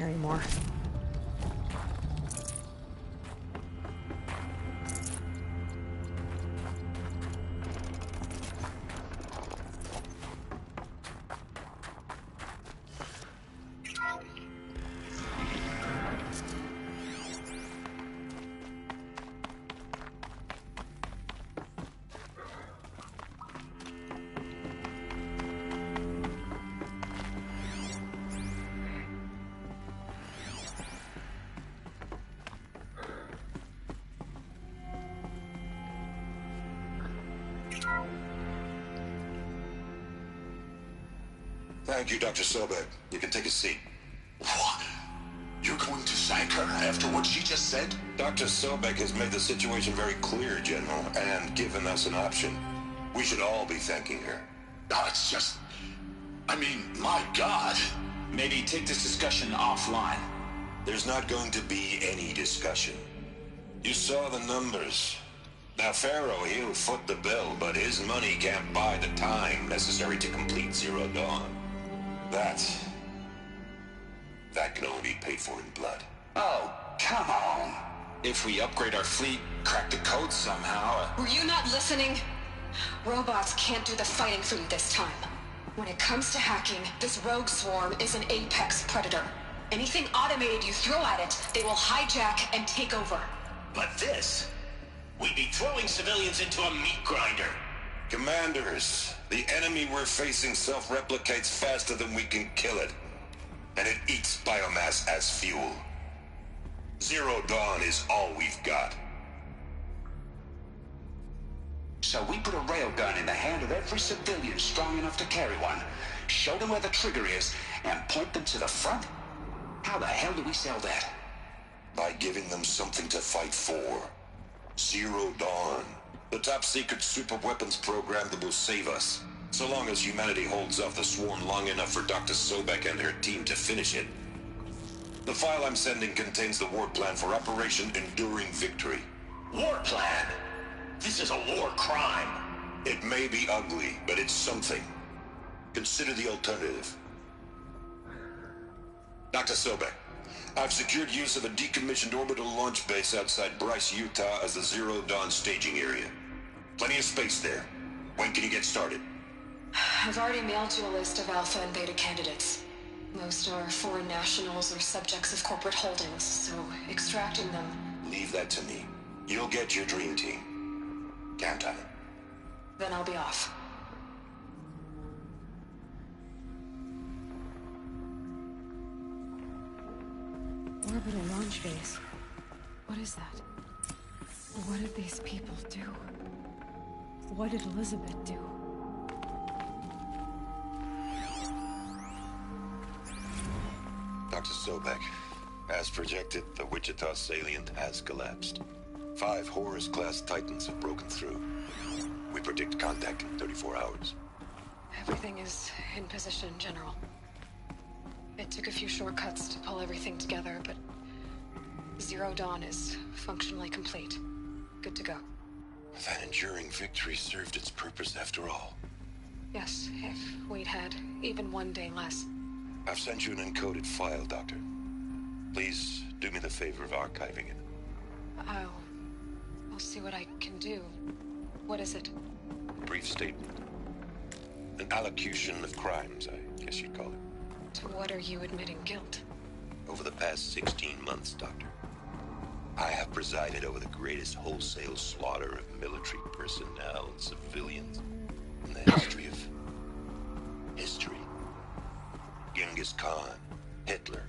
carry more. Thank you, Dr. Sobek. You can take a seat. What? You're going to thank her after what she just said? Dr. Sobek has made the situation very clear, General, and given us an option. We should all be thanking her. No, it's just... I mean, my God. Maybe take this discussion offline. There's not going to be any discussion. You saw the numbers. Now, Pharaoh, he'll foot the bill, but his money can't buy the time necessary to complete Zero Dawn. That can only be paid for in blood. Oh, come on. If we upgrade our fleet, crack the code somehow... Were you not listening? Robots can't do the fighting for you this time. When it comes to hacking, this rogue swarm is an apex predator. Anything automated you throw at it, they will hijack and take over. But this... we'd be throwing civilians into a meat grinder. Commanders, the enemy we're facing self-replicates faster than we can kill it. And it eats biomass as fuel. Zero Dawn is all we've got. So we put a railgun in the hand of every civilian strong enough to carry one, show them where the trigger is, and point them to the front? How the hell do we sell that? By giving them something to fight for. Zero Dawn. The top-secret super-weapons program that will save us. So long as humanity holds off the swarm long enough for Dr. Sobek and her team to finish it. The file I'm sending contains the war plan for Operation Enduring Victory. War plan? This is a war crime. It may be ugly, but it's something. Consider the alternative. Dr. Sobek, I've secured use of a decommissioned orbital launch base outside Bryce, Utah as the Zero Dawn staging area. Plenty of space there. When can you get started? I've already mailed you a list of Alpha and Beta candidates. Most are foreign nationals or subjects of corporate holdings, so extracting them... Leave that to me. You'll get your dream team. Count on it. Then I'll be off. Orbital launch base. What is that? What did these people do? What did Elizabeth do? Dr. Sobek, as projected, the Wichita salient has collapsed. 5 Horus-class Titans have broken through. We predict contact in 34 hours. Everything is in position, General. It took a few shortcuts to pull everything together, but Zero Dawn is functionally complete. Good to go. That enduring victory served its purpose after all. Yes, if we'd had even one day less. I've sent you an encoded file, Doctor. Please do me the favor of archiving it. I'll see what I can do. What is it? A brief statement. An allocution of crimes, I guess you'd call it. To what are you admitting guilt? Over the past 16 months, Doctor, I have presided over the greatest wholesale slaughter of military personnel and civilians in the history of... history. Genghis Khan, Hitler,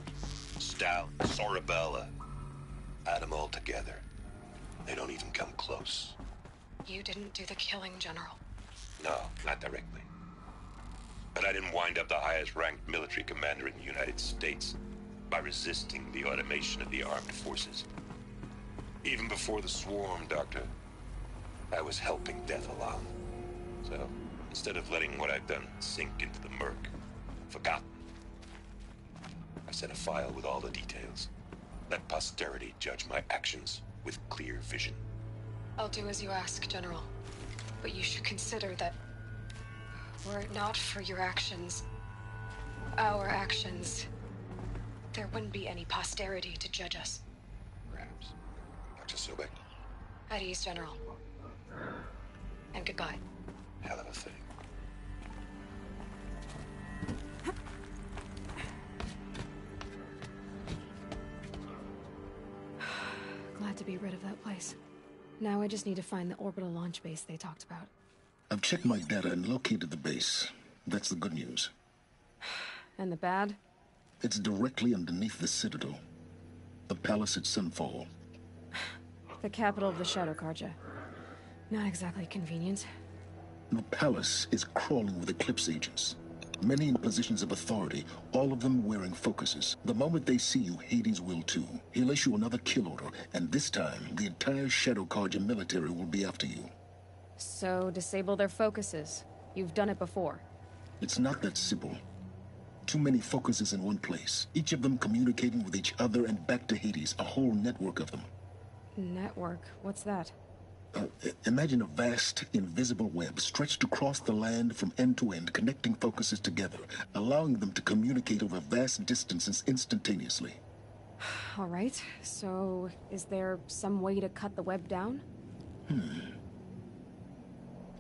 Stalin, Sorabella. Add them all together. They don't even come close. You didn't do the killing, General. No, not directly. But I didn't wind up the highest-ranked military commander in the United States by resisting the automation of the armed forces. Even before the swarm, Doctor, I was helping death along. So, instead of letting what I've done sink into the murk, forgotten, I sent a file with all the details. Let posterity judge my actions with clear vision. I'll do as you ask, General. But you should consider that were it not for your actions, our actions, there wouldn't be any posterity to judge us. Perhaps. Dr. Sobek? At ease, General. And goodbye. Hell of a thing. Glad to be rid of that place. Now I just need to find the orbital launch base they talked about. I've checked my data and located the base. That's the good news. And the bad? It's directly underneath the Citadel. The palace at Sunfall. The capital of the Shadow Carja. Not exactly convenient. The palace is crawling with Eclipse agents. Many in positions of authority, all of them wearing focuses. The moment they see you, Hades will too. He'll issue another kill order, and this time, the entire Shadow Carja military will be after you. So, disable their focuses. You've done it before. It's not that simple. Too many focuses in one place, each of them communicating with each other and back to Hades, a whole network of them. Network? What's that? Imagine a vast, invisible web stretched across the land from end to end, connecting focuses together, allowing them to communicate over vast distances instantaneously. All right, so is there some way to cut the web down?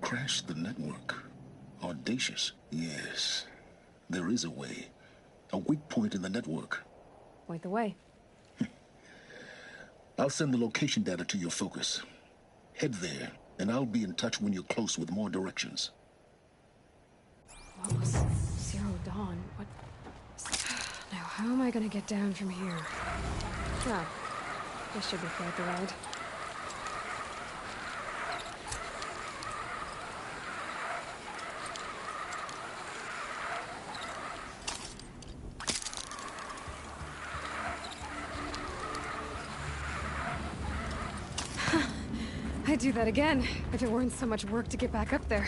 Crash the network. Audacious. Yes, there is a way. A weak point in the network. Point the way. I'll send the location data to your focus. Head there, and I'll be in touch when you're close with more directions. What was Zero Dawn? What? Now, how am I gonna get down from here? Oh, this should be quite the ride. I'd do that again, if it weren't so much work to get back up there.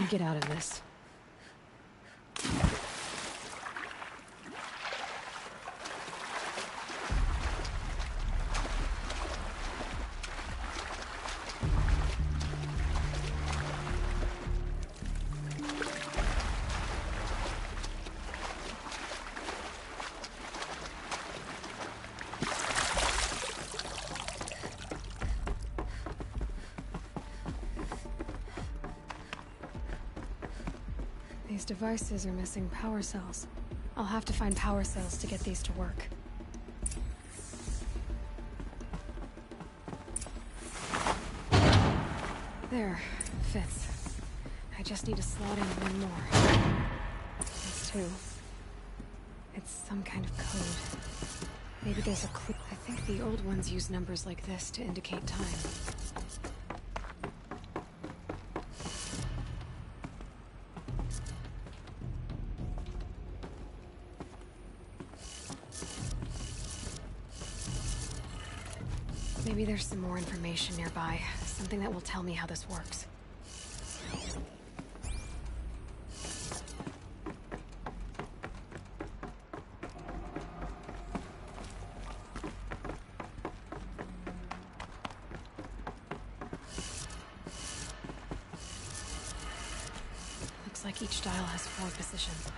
me get out of this. These devices are missing power cells. I'll have to find power cells to get these to work. There, fits. I just need to slot in one more. That's two. It's some kind of code. Maybe there's a clue. I think the old ones use numbers like this to indicate time. Maybe there's some more information nearby. Something that will tell me how this works. Looks like each dial has 4 positions.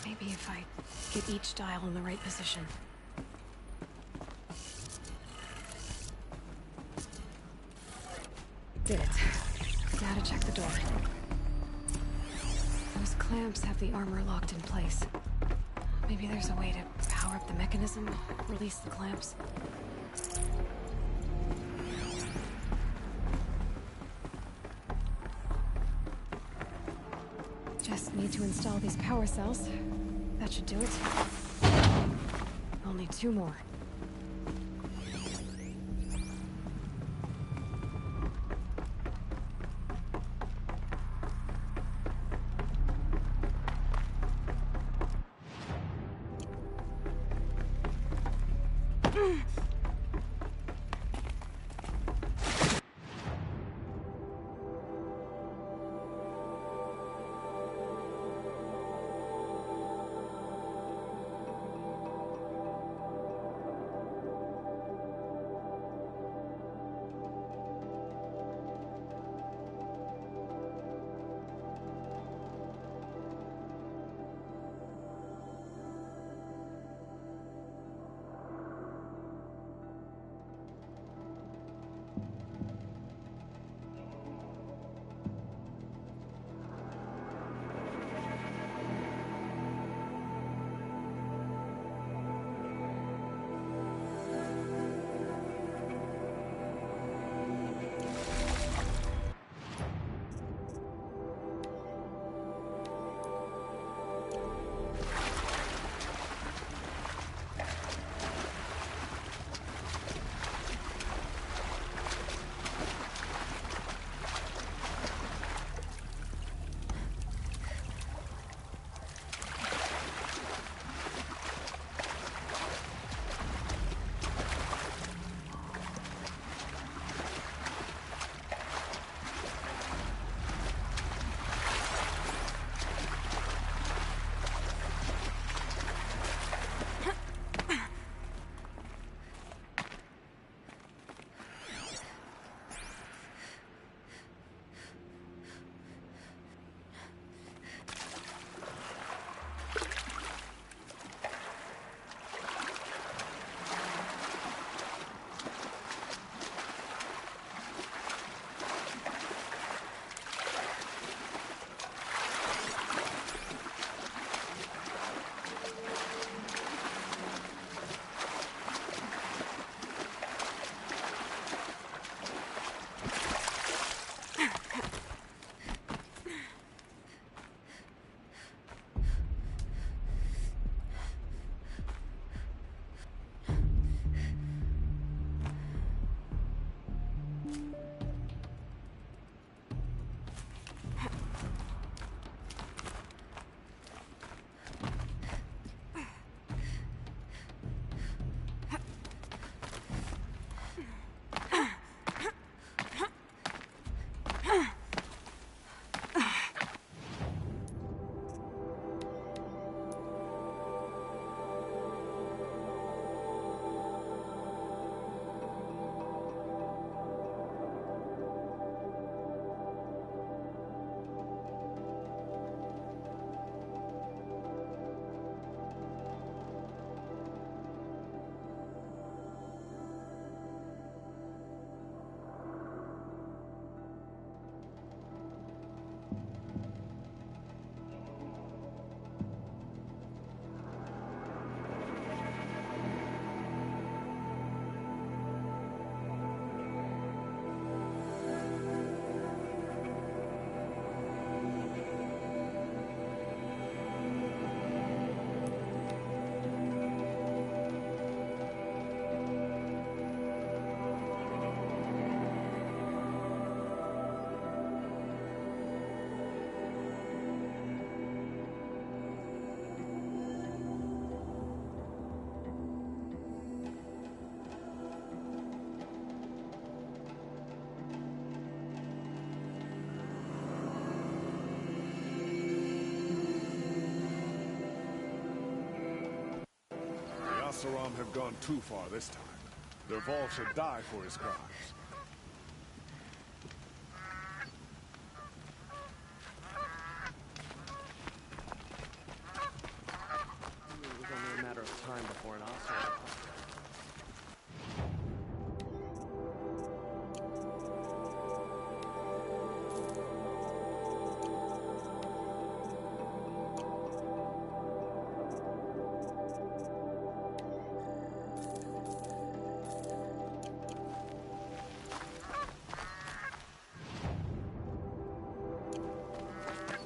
Maybe if I get each dial in the right position. Did it. Now to check the door. Those clamps have the armor locked in place. Maybe there's a way to power up the mechanism, release the clamps. Just need to install these power cells. That should do it. Only 2 more. Oseram have gone too far this time. Dervahl should die for his crimes. It was only a matter of time before an Oseram.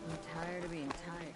I'm tired of being tired.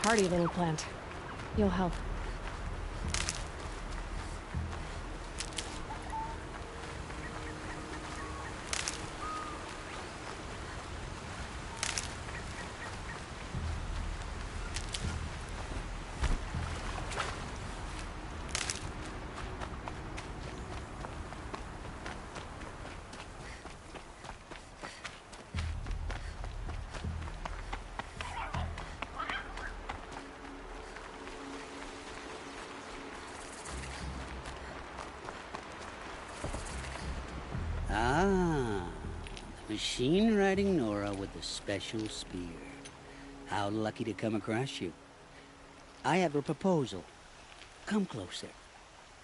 Hardy little plant. You'll help. Ah, the machine-riding Nora with the special spear. How lucky to come across you. I have a proposal. Come closer.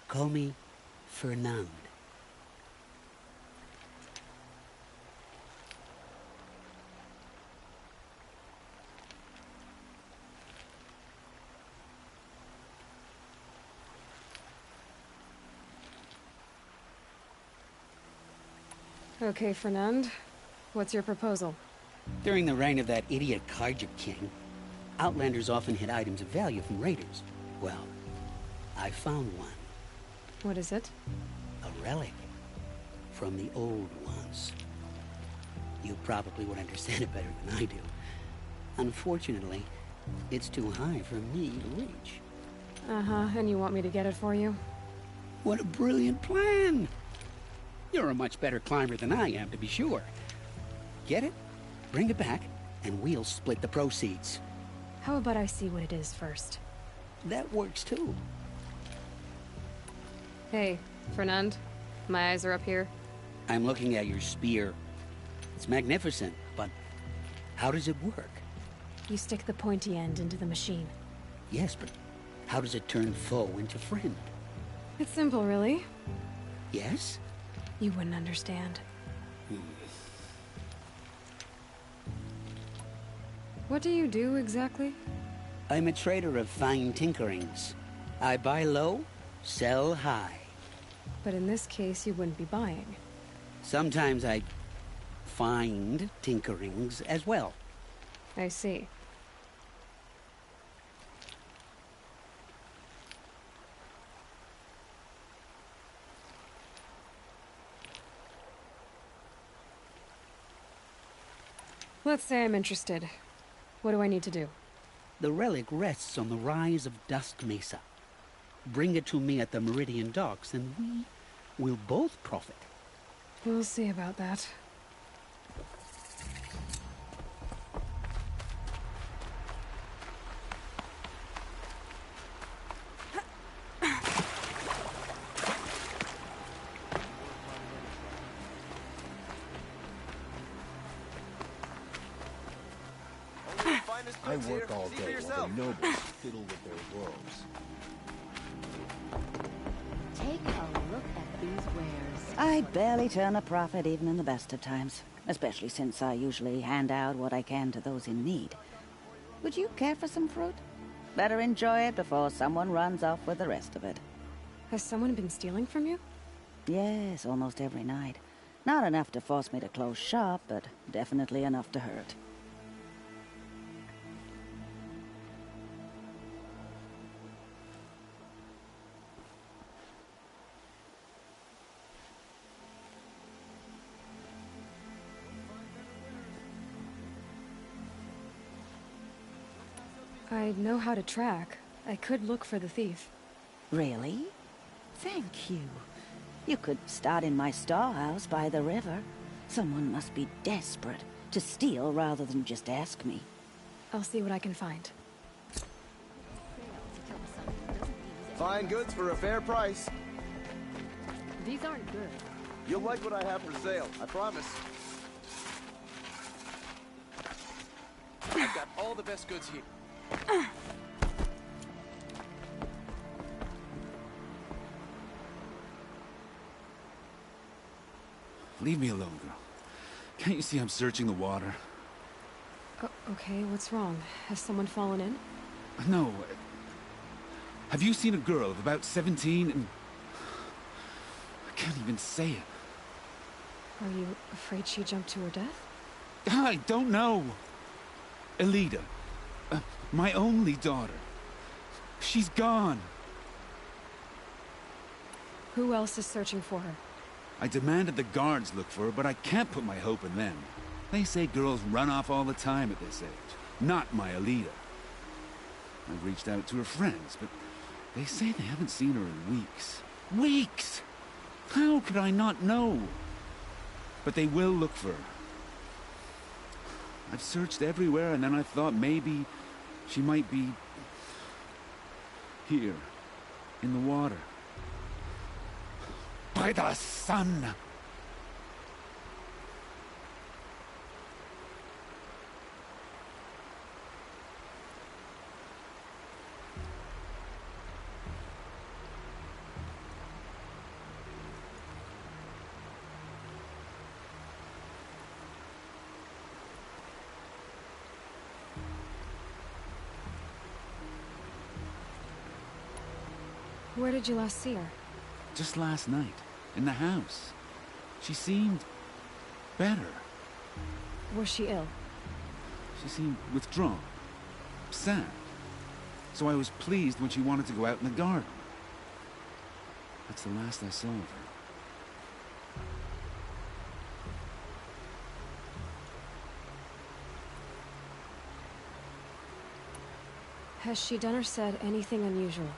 Call me Fernand. Okay, Fernand. What's your proposal? During the reign of that idiot Karja king, Outlanders often hid items of value from raiders. Well, I found one. What is it? A relic. From the old ones. You probably would understand it better than I do. Unfortunately, it's too high for me to reach. Uh-huh, and you want me to get it for you? What a brilliant plan! You're a much better climber than I am, to be sure. Get it, bring it back, and we'll split the proceeds. How about I see what it is first? That works too. Hey, Fernand. My eyes are up here. I'm looking at your spear. It's magnificent, but how does it work? You stick the pointy end into the machine. Yes, but how does it turn foe into friend? It's simple, really. Yes? You wouldn't understand. What do you do, exactly? I'm a trader of fine tinkerings. I buy low, sell high. But in this case, you wouldn't be buying. Sometimes I find tinkerings as well. I see. Let's say I'm interested. What do I need to do? The relic rests on the rise of Dusk Mesa. Bring it to me at the Meridian Docks, and we will both profit. We'll see about that. I work all day while the nobles fiddle with their robes. Take a look at these wares. I barely turn a profit even in the best of times, especially since I usually hand out what I can to those in need. Would you care for some fruit? Better enjoy it before someone runs off with the rest of it. Has someone been stealing from you? Yes, almost every night. Not enough to force me to close shop, but definitely enough to hurt. I know how to track. I could look for the thief. Really? Thank you. You could start in my storehouse by the river. Someone must be desperate to steal rather than just ask me. I'll see what I can find. Fine goods for a fair price. These aren't good. You'll like what I have for sale, I promise. I've got all the best goods here. Leave me alone, girl. Can't you see I'm searching the water? Okay, what's wrong? Has someone fallen in? No. Have you seen a girl of about 17 and... I can't even say it. Are you afraid she jumped to her death? I don't know. Elida. My only daughter. She's gone. Who else is searching for her? I demanded the guards look for her, but I can't put my hope in them. They say girls run off all the time at this age. Not my Elida. I've reached out to her friends, but they say they haven't seen her in weeks. Weeks! How could I not know? But they will look for her. I've searched everywhere, and then I thought maybe she might be here, in the water. By the sun! Where did you last see her? Just last night, in the house. She seemed better. Was she ill? She seemed withdrawn, sad. So I was pleased when she wanted to go out in the garden. That's the last I saw of her. Has she done or said anything unusual?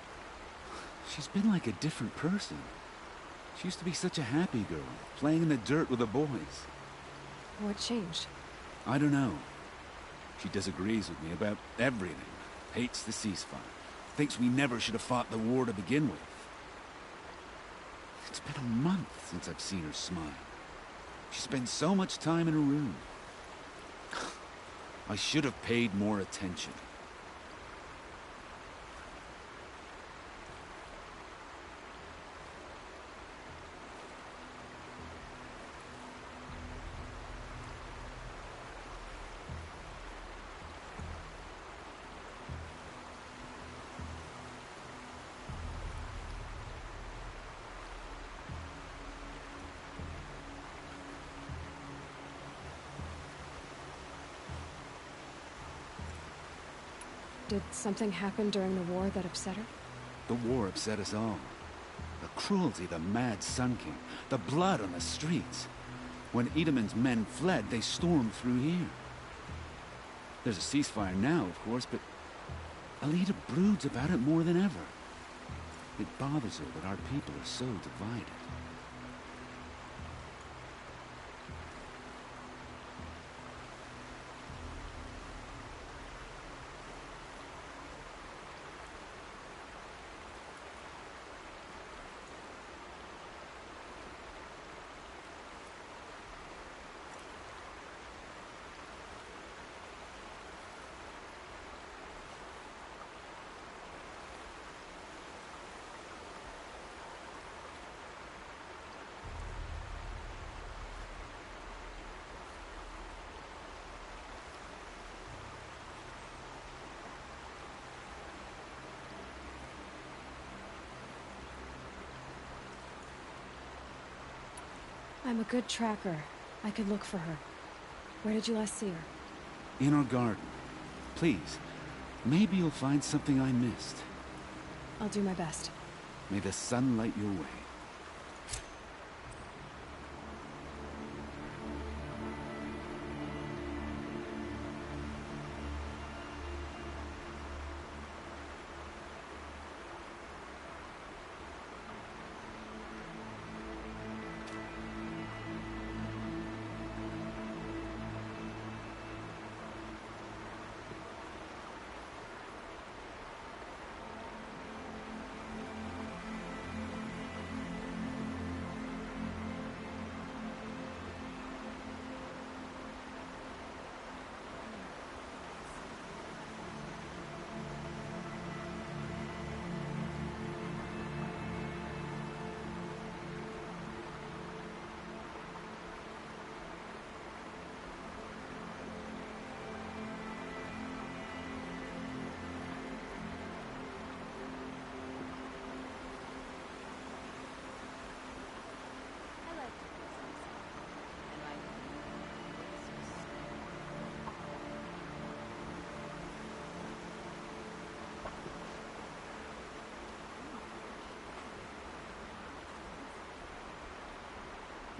She's been like a different person. She used to be such a happy girl, playing in the dirt with the boys. What changed? I don't know. She disagrees with me about everything. Hates the ceasefire. Thinks we never should have fought the war to begin with. It's been a month since I've seen her smile. She spends so much time in her room. I should have paid more attention. Did something happen during the war that upset her? The war upset us all. The cruelty, the mad Sun King, the blood on the streets. When Itaman's men fled, they stormed through here. There's a ceasefire now, of course, but Alita broods about it more than ever. It bothers her that our people are so divided. I'm a good tracker. I could look for her. Where did you last see her? In our garden. Please, maybe you'll find something I missed. I'll do my best. May the sun light your way.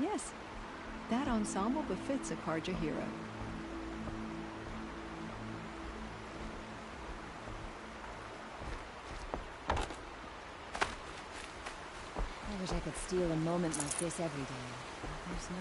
Yes, that ensemble befits a Carja hero. I wish I could steal a moment like this every day. There's no...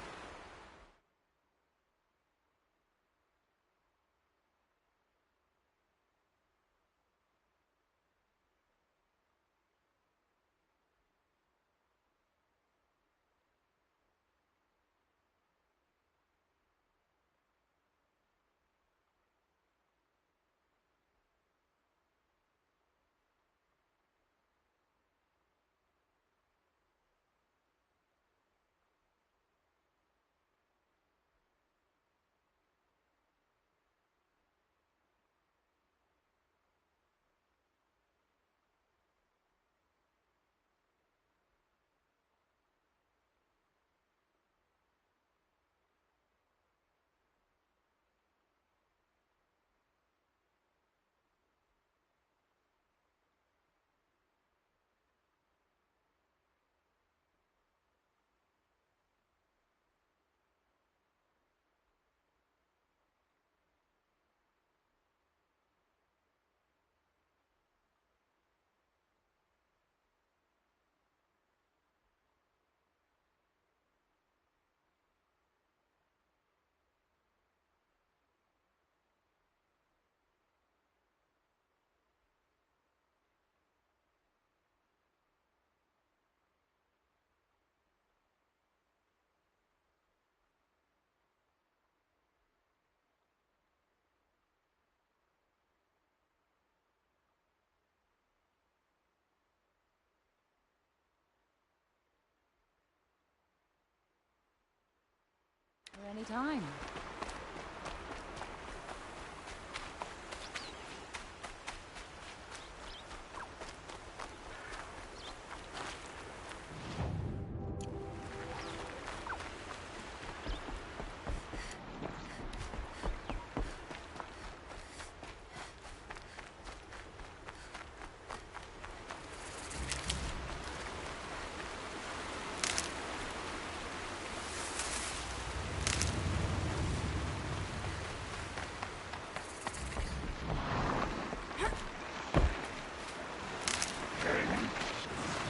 For any time.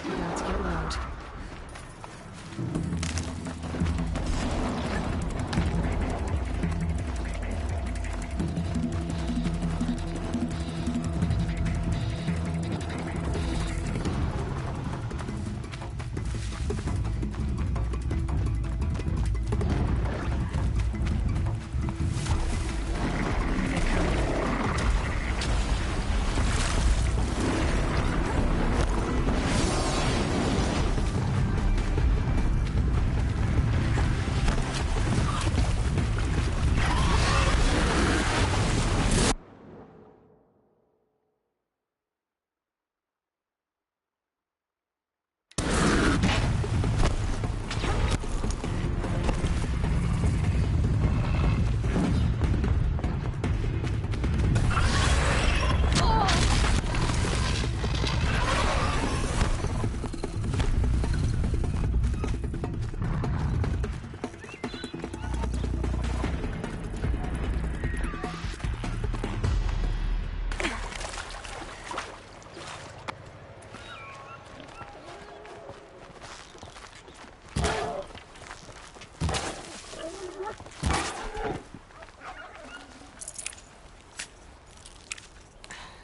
Let's get loud.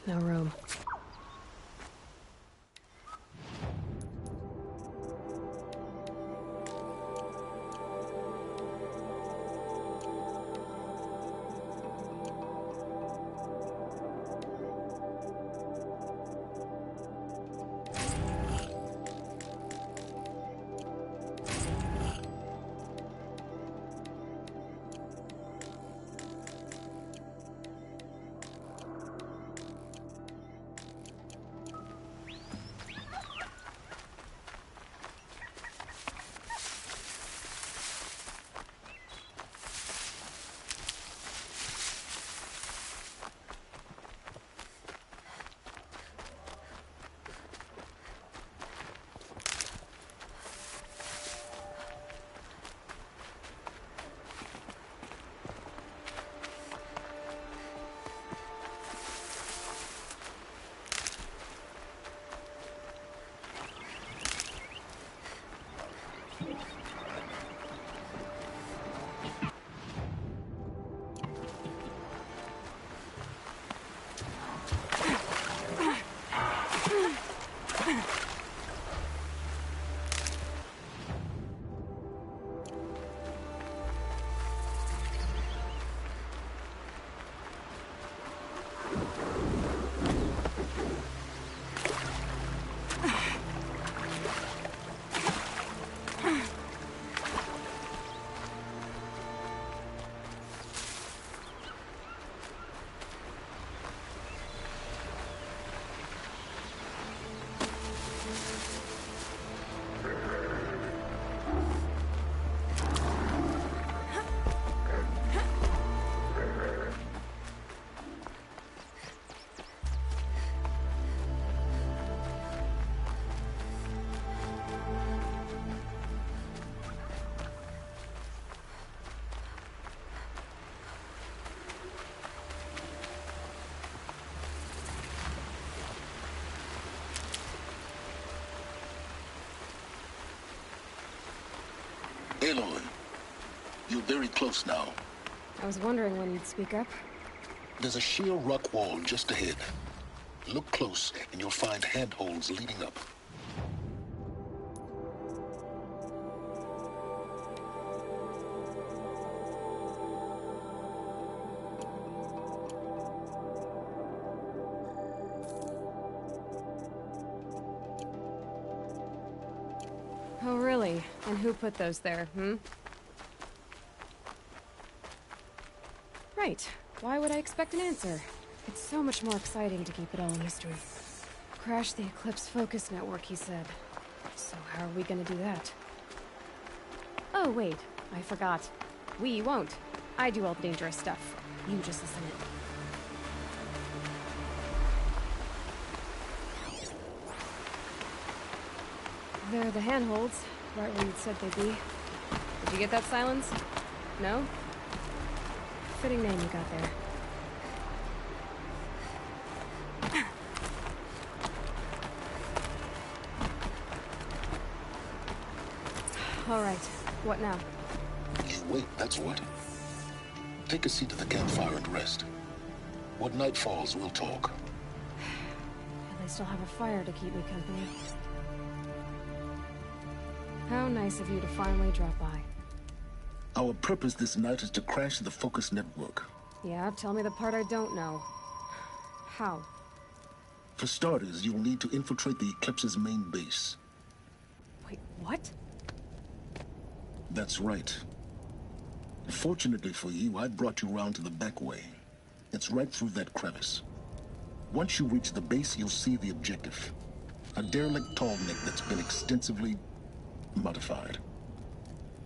No room. Aloy, you're very close now. I was wondering when you'd speak up. There's a sheer rock wall just ahead. Look close, and you'll find handholds leading up. Oh, really? And who put those there, hmm? right. Why would I expect an answer? It's so much more exciting to keep it all a mystery. Crash the Eclipse focus network, he said. So how are we gonna do that? Oh, wait. I forgot. We won't. I do all the dangerous stuff. You just listen in. They're the handholds, right where you'd said they'd be. Did you get that, Silence? No? Fitting name you got there. All right. What now? You wait, that's what. Take a seat at the campfire and rest. When night falls, we'll talk. At least I'll have a fire to keep me company. How nice of you to finally drop by. Our purpose this night is to crash the Focus network. Yeah, tell me the part I don't know. How? For starters, you'll need to infiltrate the Eclipse's main base. Wait, what? That's right. Fortunately for you, I brought you round to the back way. It's right through that crevice. Once you reach the base, you'll see the objective. A derelict tallneck that's been extensively modified.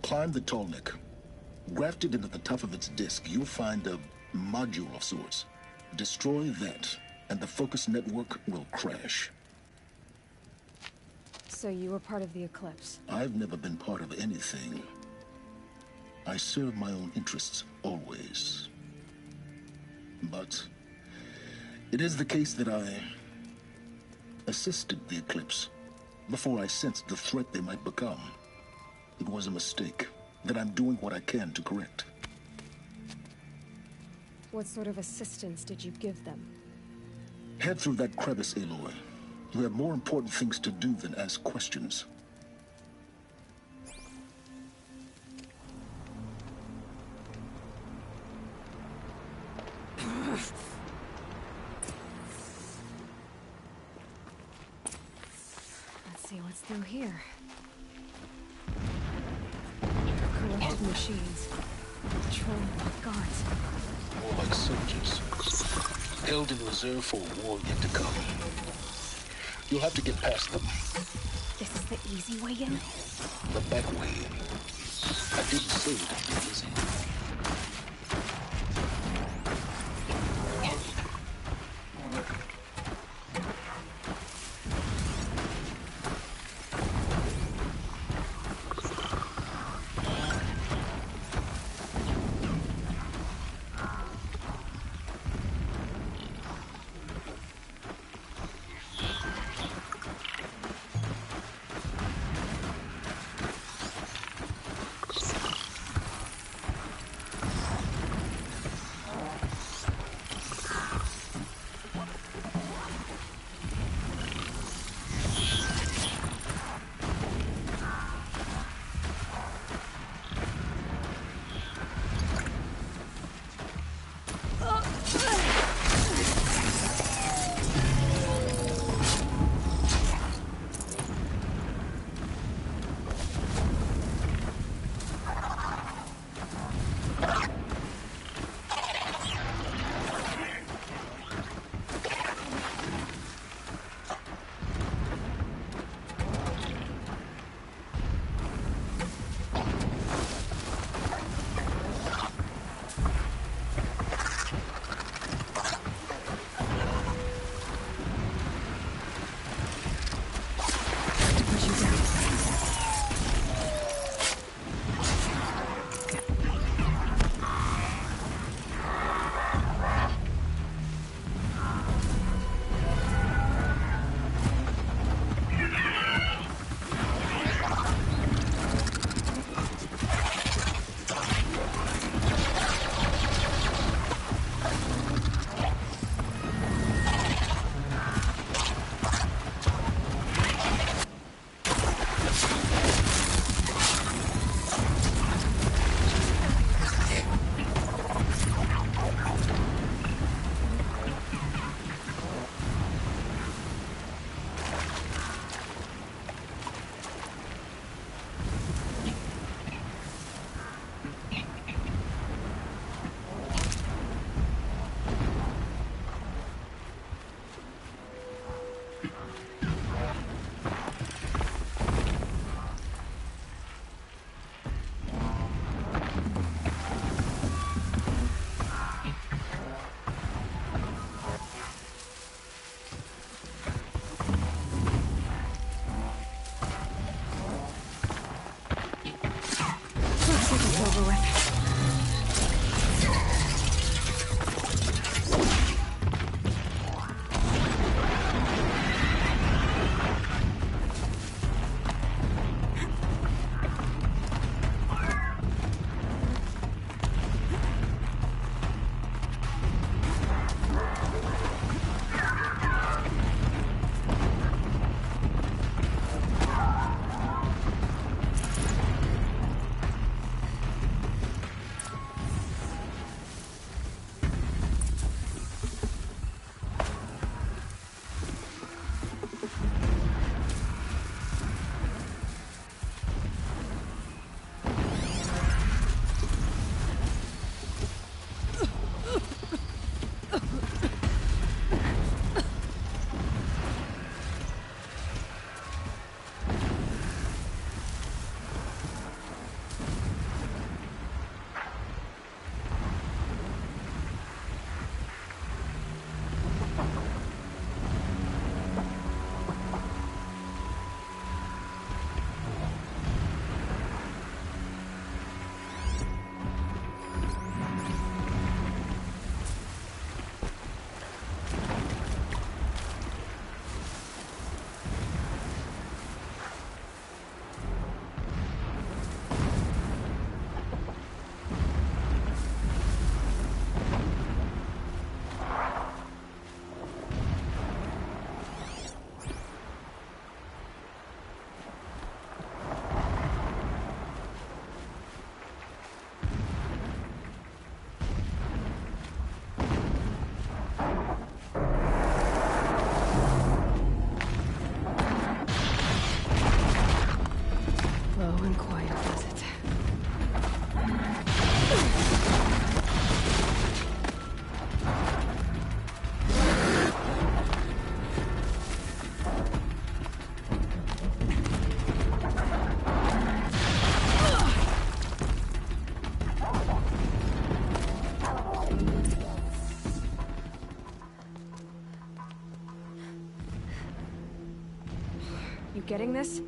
Climb the tallneck. Grafted into the top of its disk, you'll find a module of sorts. Destroy that, and the Focus network will crash. So you were part of the Eclipse? I've never been part of anything. I serve my own interests, always. But it is the case that I assisted the Eclipse before I sensed the threat they might become. It was a mistake that I'm doing what I can to correct. What sort of assistance did you give them? Head through that crevice, Aloy. You have more important things to do than ask questions. Let's see what's through here. Corrupted machines. Patrolling with guards. More like soldiers. Held in reserve for a war yet to come. You'll have to get past them. This is the easy way in? The back way in. I didn't say it would be easy. You getting this?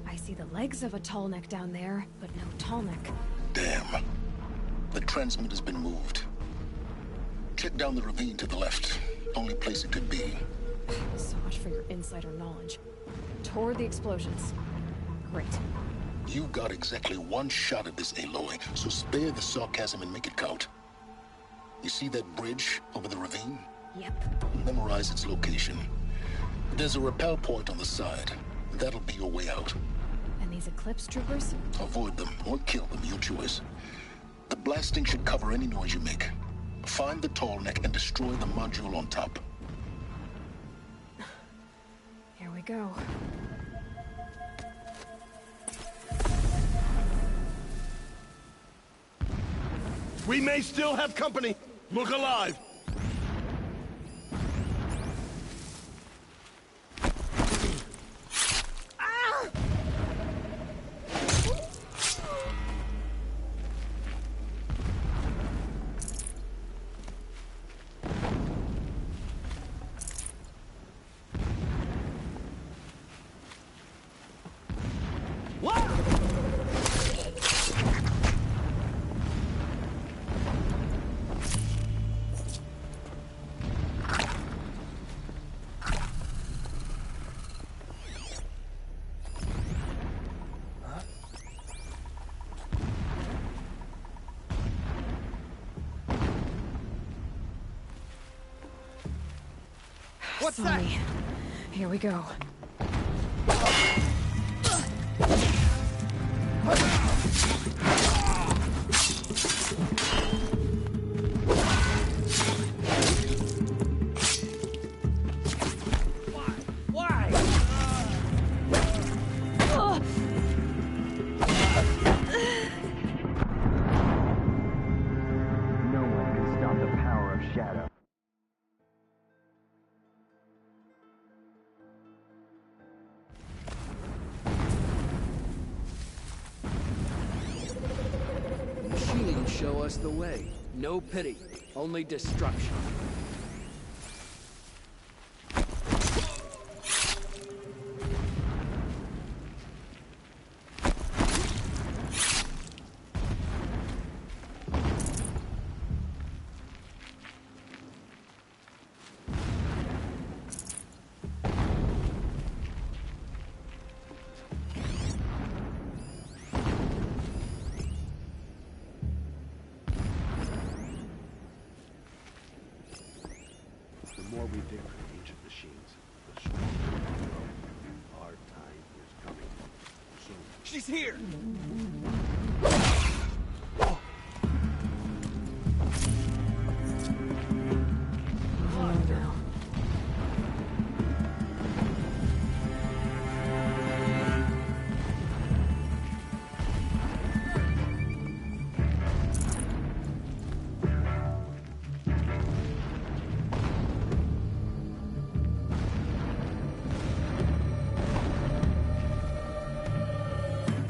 I see the legs of a tall neck down there, but no tall neck. Damn. The transmitter's been moved. Check down the ravine to the left. Only place it could be. So much for your insider knowledge. Toward the explosions. Great. You got exactly one shot at this, Aloy, so spare the sarcasm and make it count. You see that bridge over the ravine? Yep. Memorize its location. There's a rappel point on the side. That'll be your way out. And these Eclipse troopers? Avoid them or kill them, your choice. The blasting should cover any noise you make. Find the tall neck and destroy the module on top. Here we go. We may still have company. Look alive. What's that? Here we go. Show us the way. No pity, only destruction. The more we dig for ancient machines, the stronger we grow. Our time is coming. Soon. She's here!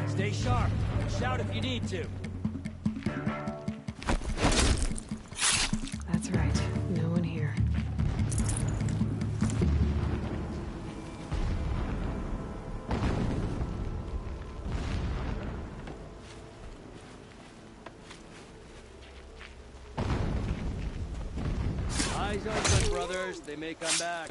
Stay sharp. Shout if you need to. That's right. No one here. Eyes open, brothers. They may come back.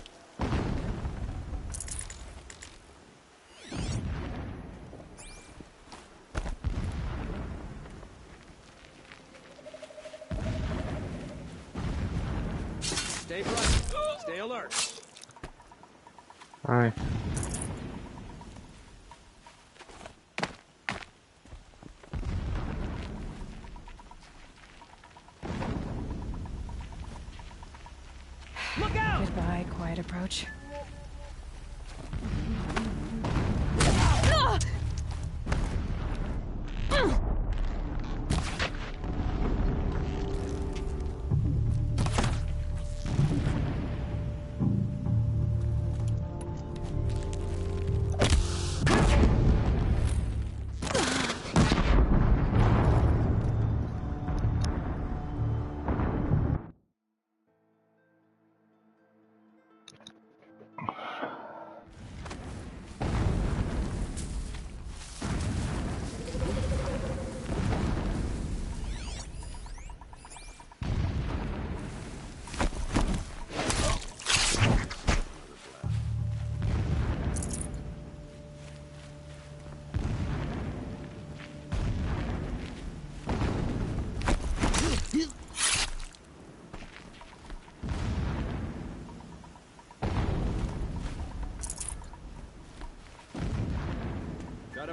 Stay bright. Stay alert. Alright. Look out! Goodbye, quiet approach.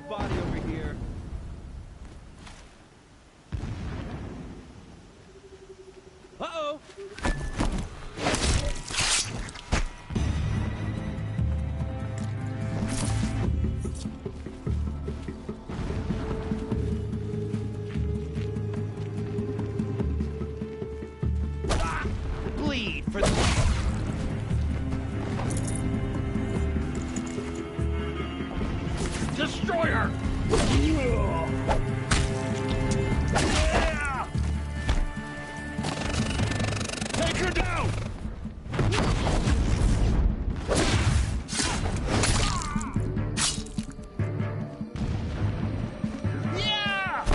a body over here. Uh-oh! Bleed for the... Destroyer! Take her down! Yeah!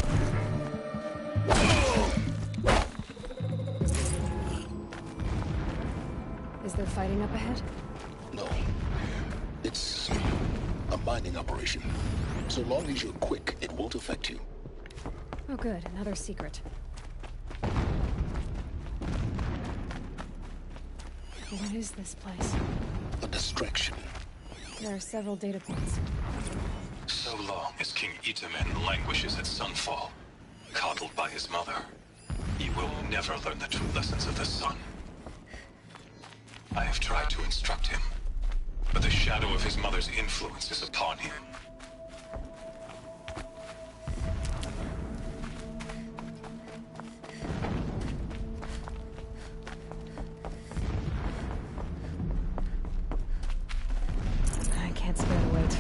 Is there fighting up ahead? No. It's a mining operation. So long as you're quick, it won't affect you. Oh good, another secret. What is this place? A distraction. There are several data points. So long as King Itamen languishes at Sunfall, coddled by his mother, he will never learn the true lessons of the sun. I have tried to instruct him, but the shadow of his mother's influence is upon him. I can't spare the weight.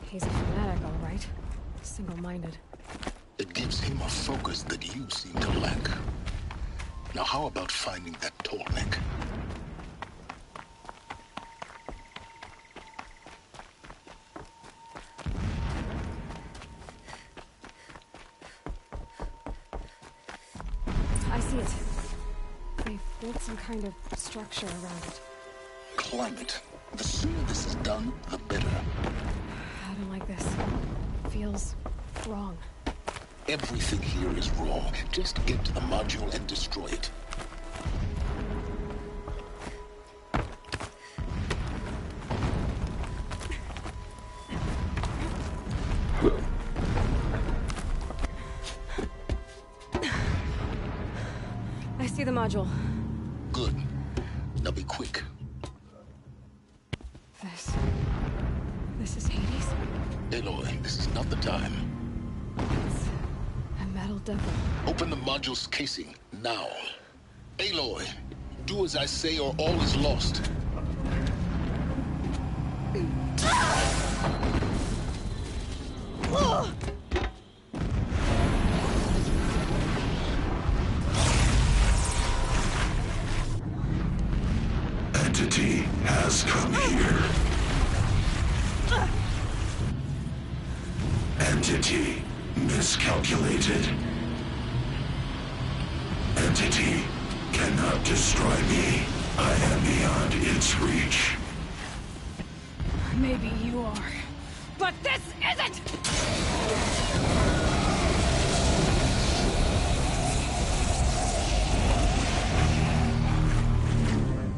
He's a fanatic, all right. Single-minded. It gives him a focus that you seem to lack. Now how about finding that Tolkien? I see it. They've built some kind of structure around it. Climb it. The sooner this is done, the better. I don't like this. Feels wrong. Everything here is wrong. Just get to the module and destroy it. I see the module. Good. Now be quick. This is Hades? Aloy, this is not the time. It's a metal devil. Open the module's casing, now. Aloy, do as I say or all is lost. Entity has come here. Entity miscalculated. Entity cannot destroy me. I am beyond its reach. Maybe you are. But this isn't!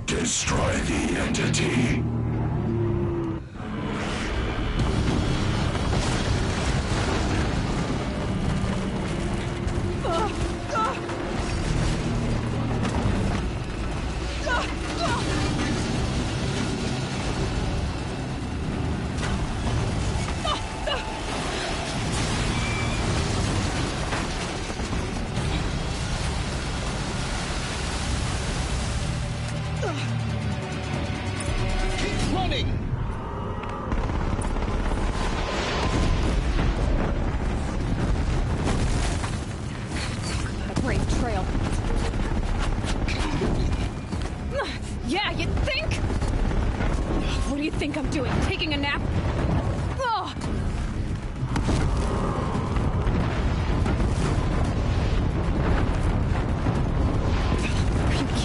Destroy the entity. Yeah, you think? What do you think I'm doing? Taking a nap? Ugh.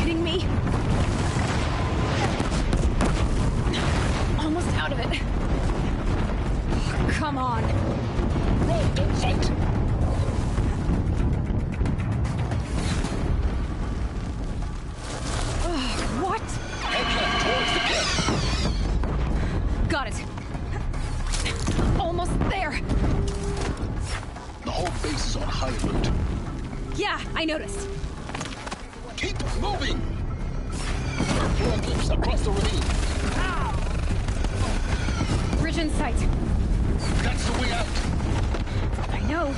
kidding me? Almost out of it. Come on. Roll, don't fight. What? Head left towards the cliff. Got it. Almost there. The whole base is on high alert. Yeah, I noticed. Keep moving! Forklifts across the ravine. Bridge in sight. That's the way out. I know.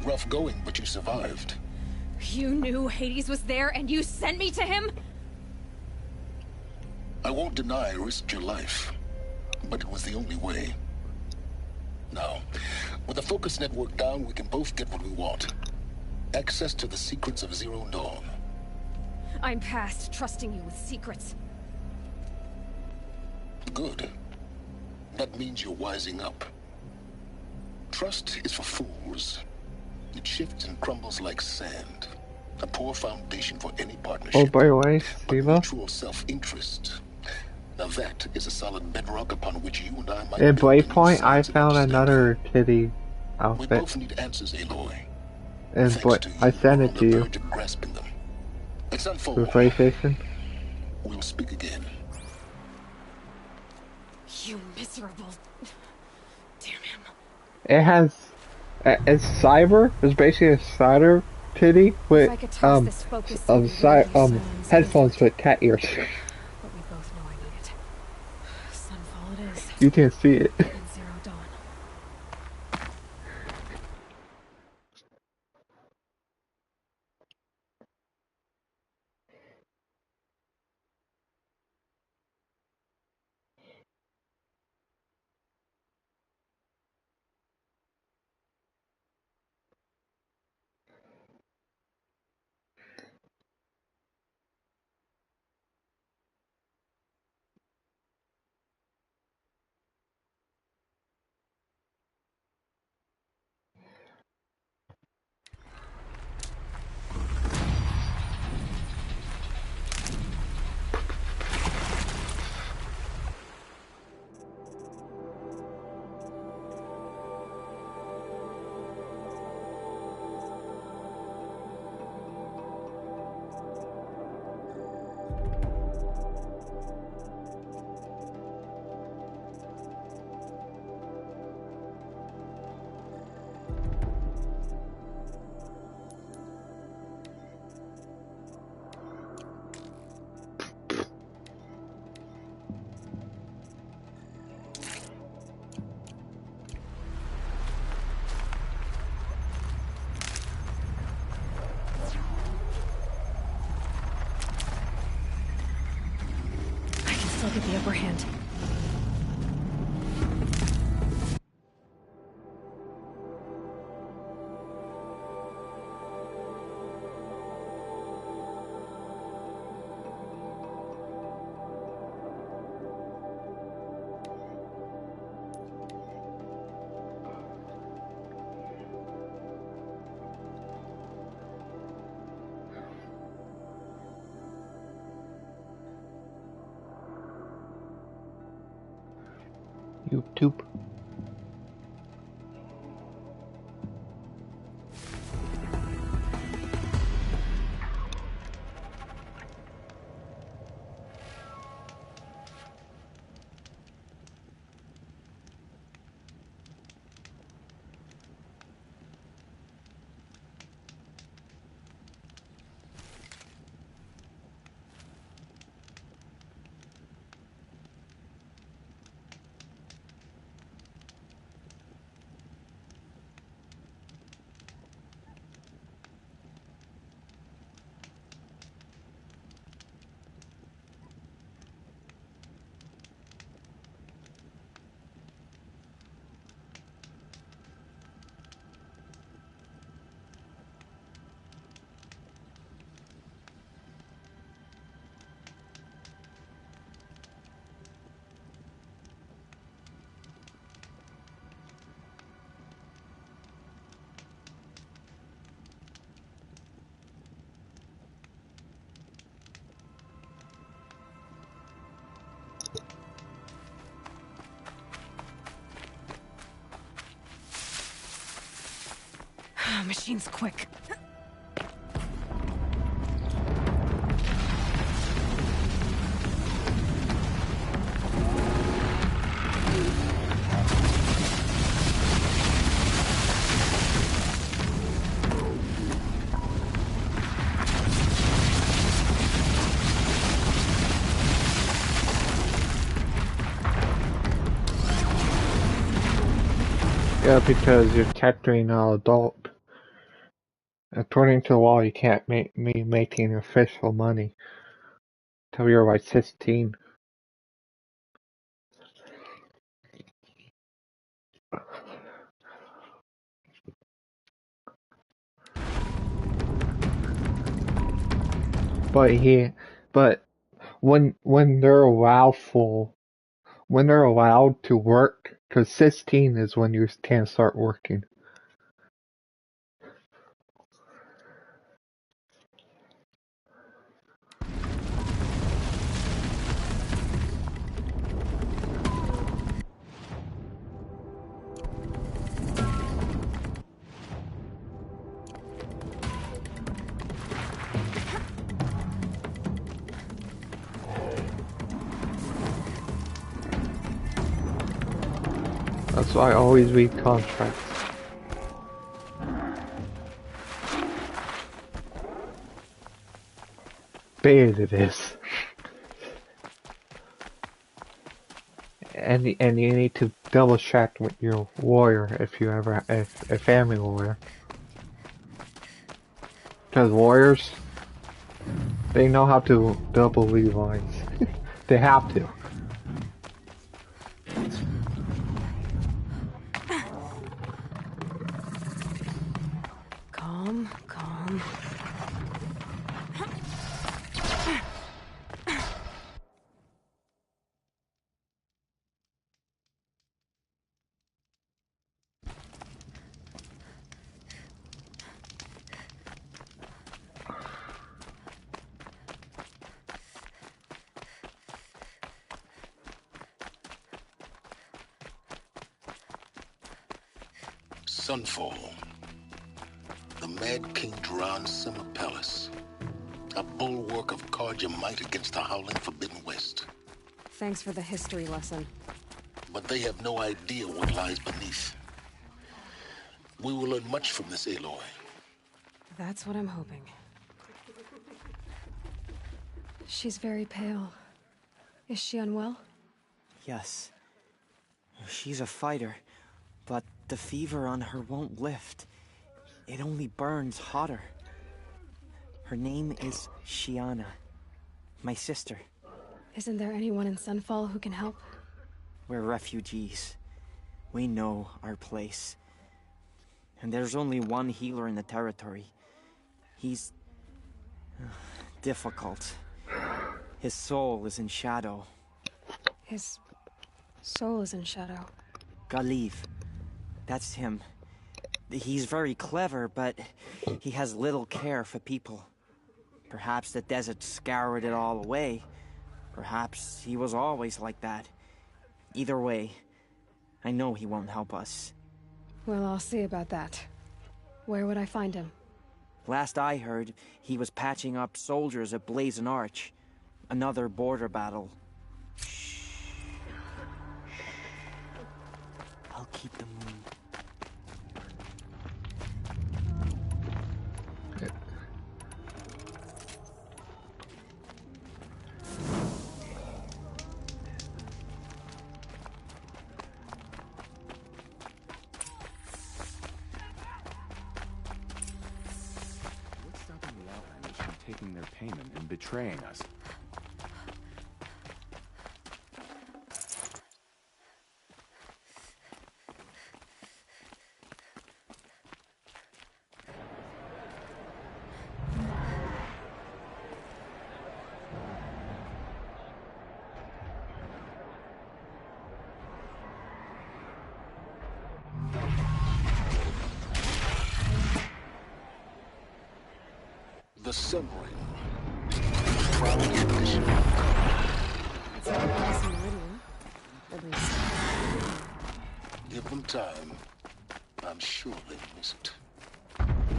Rough going, but you survived. You knew Hades was there and you sent me to him? I won't deny I risked your life, but it was the only way. Now, with the focus network down, we can both get what we want. Access to the secrets of Zero Dawn. I'm past trusting you with secrets. Good. That means you're wising up. Trust is for fools. It shifts and crumbles like sand. A poor foundation for any partnership. Oh, by the way, But Steve. mutual self-interest. Now that is a solid bedrock upon which you and I might In build Bladepoint, I sides of found understanding. another titty We outfit. both need answers, Aloy. And Thanks to you, I sent we're it on to the you. verge of grasping them. Let's To unfold. the PlayStation. We'll speak again. You miserable. Damn him. It has. It's cyber. It's basically a cider titty with If I could toss this focus so we side really use silence. headphones with cat ears. But we both know I need it. Sunfall it is. You can see it. And Zero Dawn. I can still get the upper hand. YouTube. Machine's quick. Yeah, because you're technically not adult. According to the law, you can't be making official money till you're like 16. But when they're allowed to work, because 16 is when you can start working. That's why I always read contracts. Bad it is. And you need to double check with your lawyer if you ever a family lawyer. Because lawyers, they know how to double read lines. They have to. Calm, calm. Sunfall. The Mad King Duran Summer Palace. A bulwark of Carja might against the howling Forbidden West. Thanks for the history lesson. But they have no idea what lies beneath. We will learn much from this Aloy. That's what I'm hoping. She's very pale. Is she unwell? Yes. She's a fighter, but the fever on her won't lift. It only burns hotter. Her name is Shiana, my sister. Isn't there anyone in Sunfall who can help? We're refugees. We know our place. And there's only one healer in the territory. He's difficult. His soul is in shadow. His soul is in shadow. Galiv. That's him. He's very clever, but he has little care for people. Perhaps the desert scoured it all away. Perhaps he was always like that. Either way, I know he won't help us. Well, I'll see about that. Where would I find him? Last I heard, he was patching up soldiers at Blazon Arch. Another border battle. I'll keep the moon. What's stopping the Outlanders from taking their payment and betraying us? The Submarine. It's not nice and Meridian, at least. Give them time. I'm sure they miss it.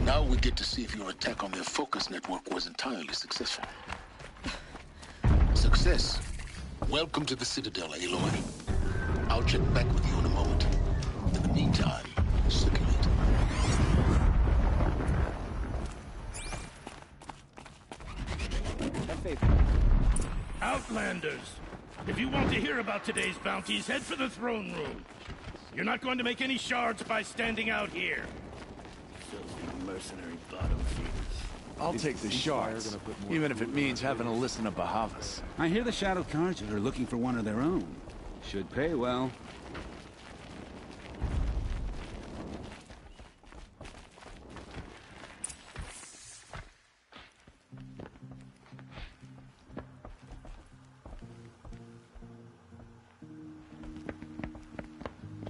Now we get to see if your attack on their focus network was entirely successful. Success. Welcome to the Citadel, Aloy. I'll check back with you in a moment. In the meantime, circulate. Outlanders! If you want to hear about today's bounties, head for the throne room. You're not going to make any shards by standing out here. Filthy mercenary bottom feeders. I'll take the shards, even if it means having to listen to Bahavas. I hear the Shadow Carja are looking for one of their own. Should pay well.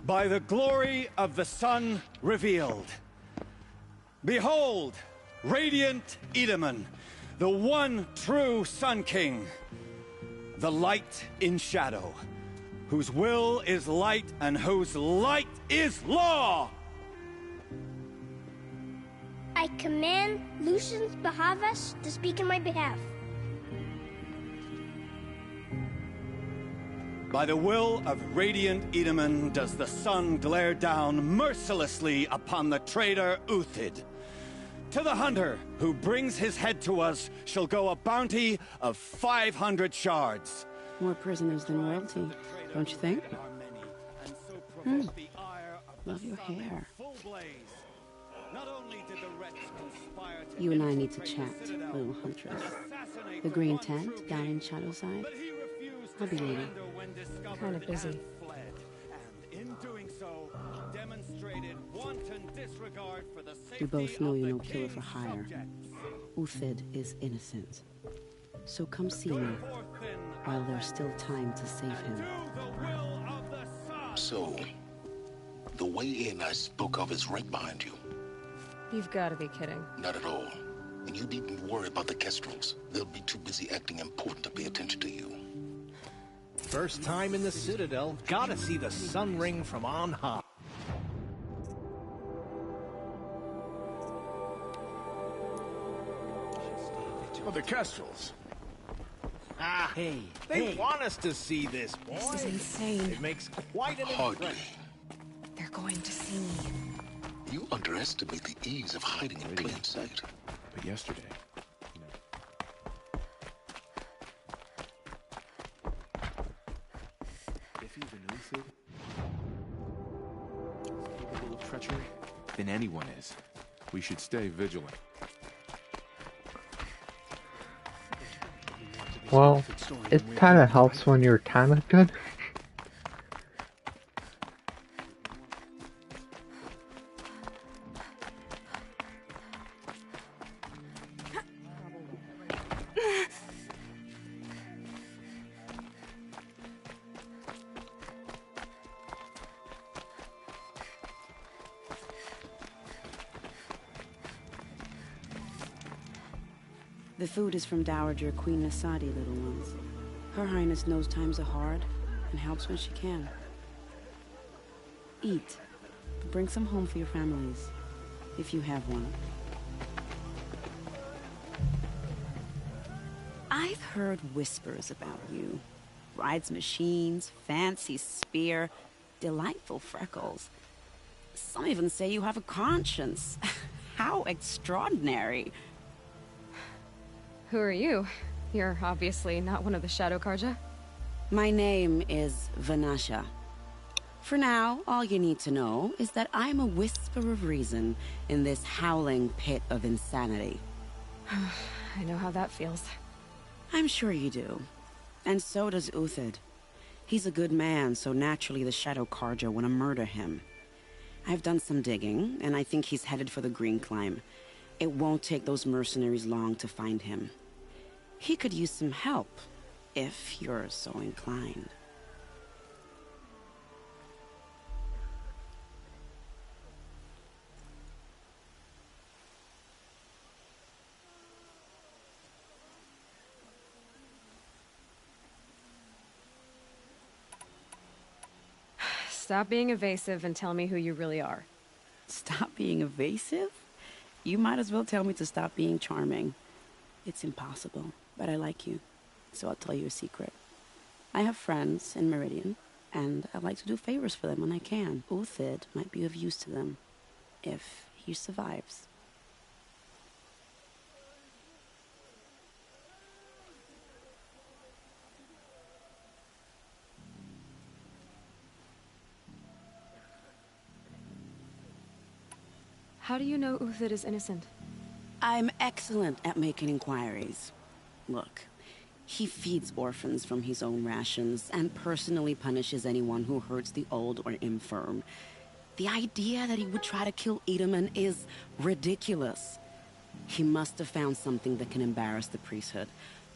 By the glory of the sun revealed. Behold, radiant Edaman, the one true Sun King. The light in shadow, whose will is light and whose light is law! I command Lucius Bahavas to speak in my behalf. By the will of radiant Edaman does the sun glare down mercilessly upon the traitor Uthid. To the hunter who brings his head to us shall go a bounty of 500 shards. More prisoners than royalty, don't you think? Love your hair. You and I need to chat, little huntress. The green tent down in Shadowside. I'll be leaving. Kind of busy. We both know you're no killer for hire. Uthid is innocent. So come see me while there's still time to save him. So, the way in I spoke of is right behind you. You've got to be kidding. Not at all. And you needn't worry about the Kestrels. They'll be too busy acting important to pay attention to you. First time in the Citadel, gotta see the sun ring from on high. Oh, the Kestrels. Ah, they want us to see this, boy. This is insane. It makes quite an Hardly. impression. They're going to see me. You underestimate the ease of hiding in plain sight. But yesterday, if he's an Uthid, capable of treachery, then anyone is. We should stay vigilant. Well, it kind of helps when you're kind of good. The food is from Dowager Queen Nasadi, little ones. Her Highness knows times are hard and helps when she can. Eat, but bring some home for your families, if you have one. I've heard whispers about you. Rides machines, fancy spear, delightful freckles. Some even say you have a conscience. How extraordinary. Who are you? You're obviously not one of the Shadow Carja. My name is Vanasha. For now, all you need to know is that I'm a whisper of reason in this howling pit of insanity. I know how that feels. I'm sure you do. And so does Uthid. He's a good man, so naturally the Shadow Carja want to murder him. I've done some digging, and I think he's headed for the Green Climb. It won't take those mercenaries long to find him. He could use some help, if you're so inclined. Stop being evasive and tell me who you really are. Stop being evasive? You might as well tell me to stop being charming. It's impossible, but I like you, so I'll tell you a secret. I have friends in Meridian, and I like to do favors for them when I can. Uthid might be of use to them, if he survives. How do you know Uthid is innocent? I'm excellent at making inquiries. Look, he feeds orphans from his own rations and personally punishes anyone who hurts the old or infirm. The idea that he would try to kill Edelman is ridiculous. He must have found something that can embarrass the priesthood.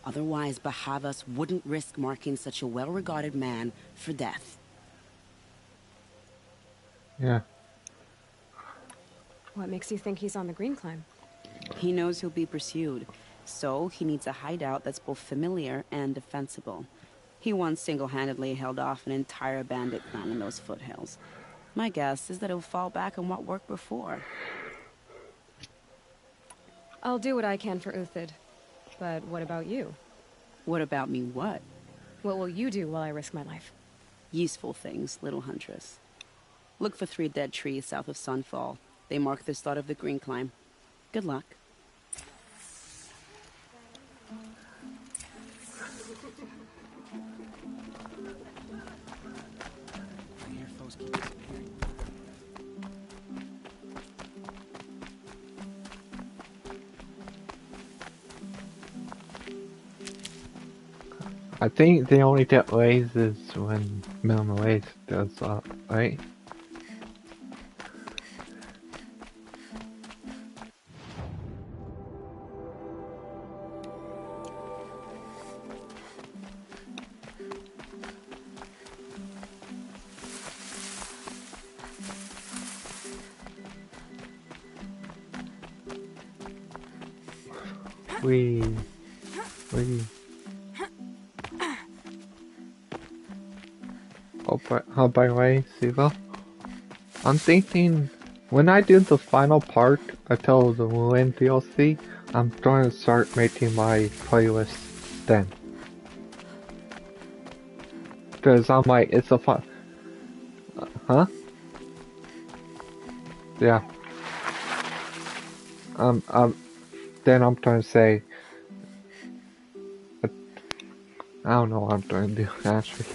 Otherwise, Bahavas wouldn't risk marking such a well-regarded man for death. Yeah. What makes you think he's on the Green Climb? He knows he'll be pursued, so he needs a hideout that's both familiar and defensible. He once single-handedly held off an entire bandit clan in those foothills. My guess is that he'll fall back on what worked before. I'll do what I can for Uthid. But what about you? What about me what? What will you do while I risk my life? Useful things, little huntress. Look for 3 dead trees south of Sunfall. They mark the start of the Green Climb. Good luck. I think they only get raises when minimum wage goes up, right? We. Oh, by the way, Siva, I'm thinking when I do the final part until the Mulan DLC, I'm going to start making my playlist then. Because I'm like, it's a fun. Huh? Yeah. Then I'm trying to say. I don't know what I'm trying to do, actually.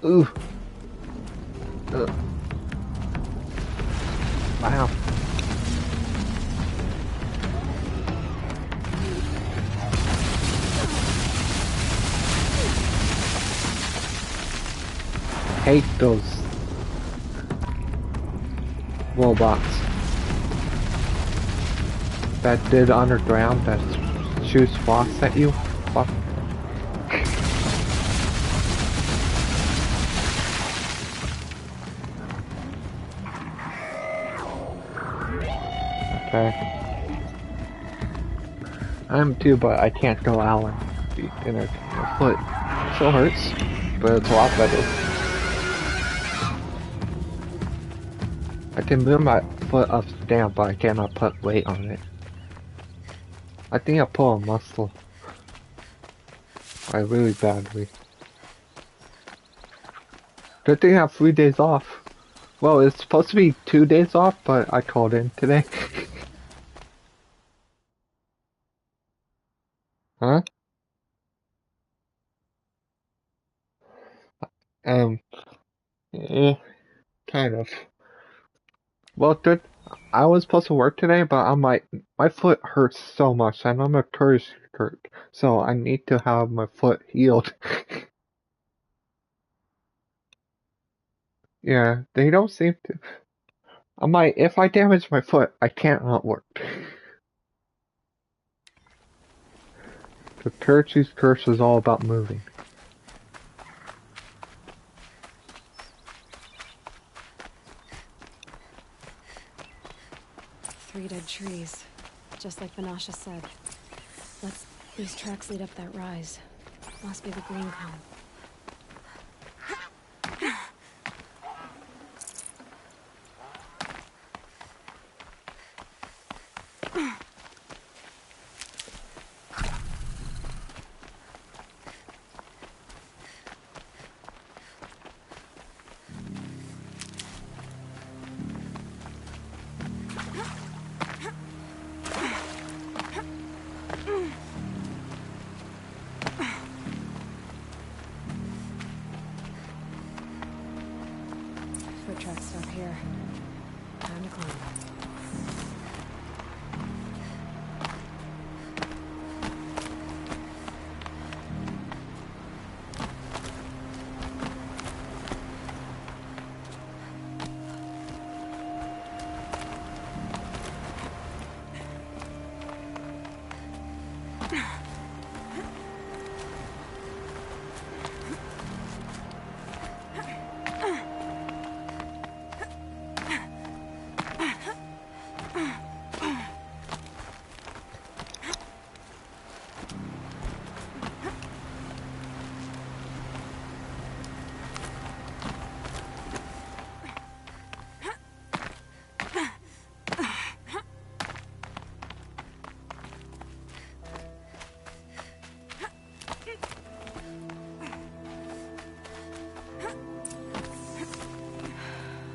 Ooh. Wow. Hate those robots that did underground that shoots rocks at you. Fuck. Okay. I'm too, but I can't go Alan. And my foot still hurts, but it's a lot better. I can move my foot up and down, but I cannot put weight on it. I think I pull a muscle. Like really badly. Good thing I have 3 days off. Well, it's supposed to be 2 days off, but I called in today. Huh? Yeah, kind of. Well, good. I was supposed to work today, but I'm like, my foot hurts so much, and I'm a tourist, so I need to have my foot healed. Yeah, they don't seem to. I'm like, if I damage my foot, I can't not work. The Turkey's curse is all about moving. 3 dead trees, just like Banasha said. These tracks lead up that rise. Must be the green cone. Foot tracks stop here. Time to climb.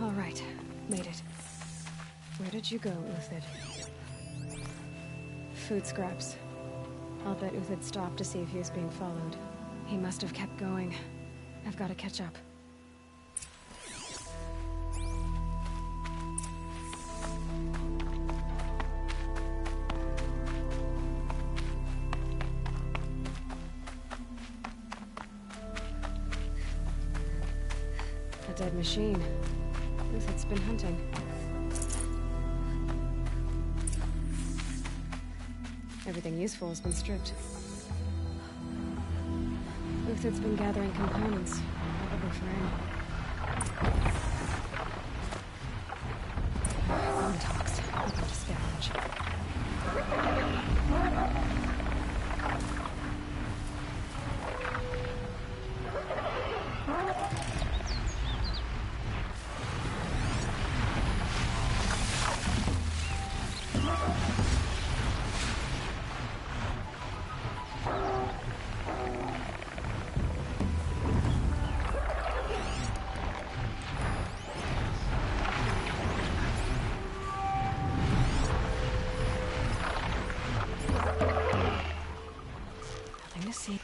All right, made it. Where did you go, Uthid? Food scraps. I'll bet Uthid stopped to see if he was being followed. He must have kept going. I've got to catch up. A dead machine. Uthid's been hunting. Everything useful has been stripped. Uthid's been gathering components, probably for ammo. One talks. I'm going to scavenge. Nothing to see.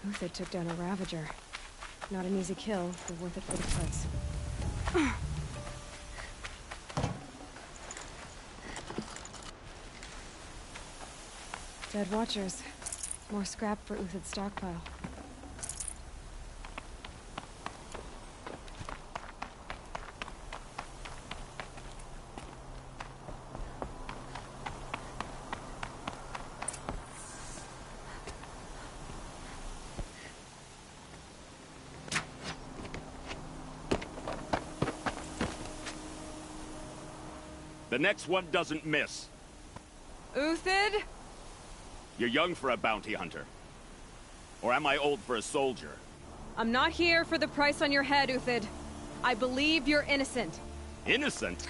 Uthid took down a Ravager. Not an easy kill, but worth it for the price. Dead Watchers. More scrap for Uthid's stockpile. The next one doesn't miss. Uthid? You're young for a bounty hunter. Or am I old for a soldier? I'm not here for the price on your head, Uthid. I believe you're innocent. Innocent?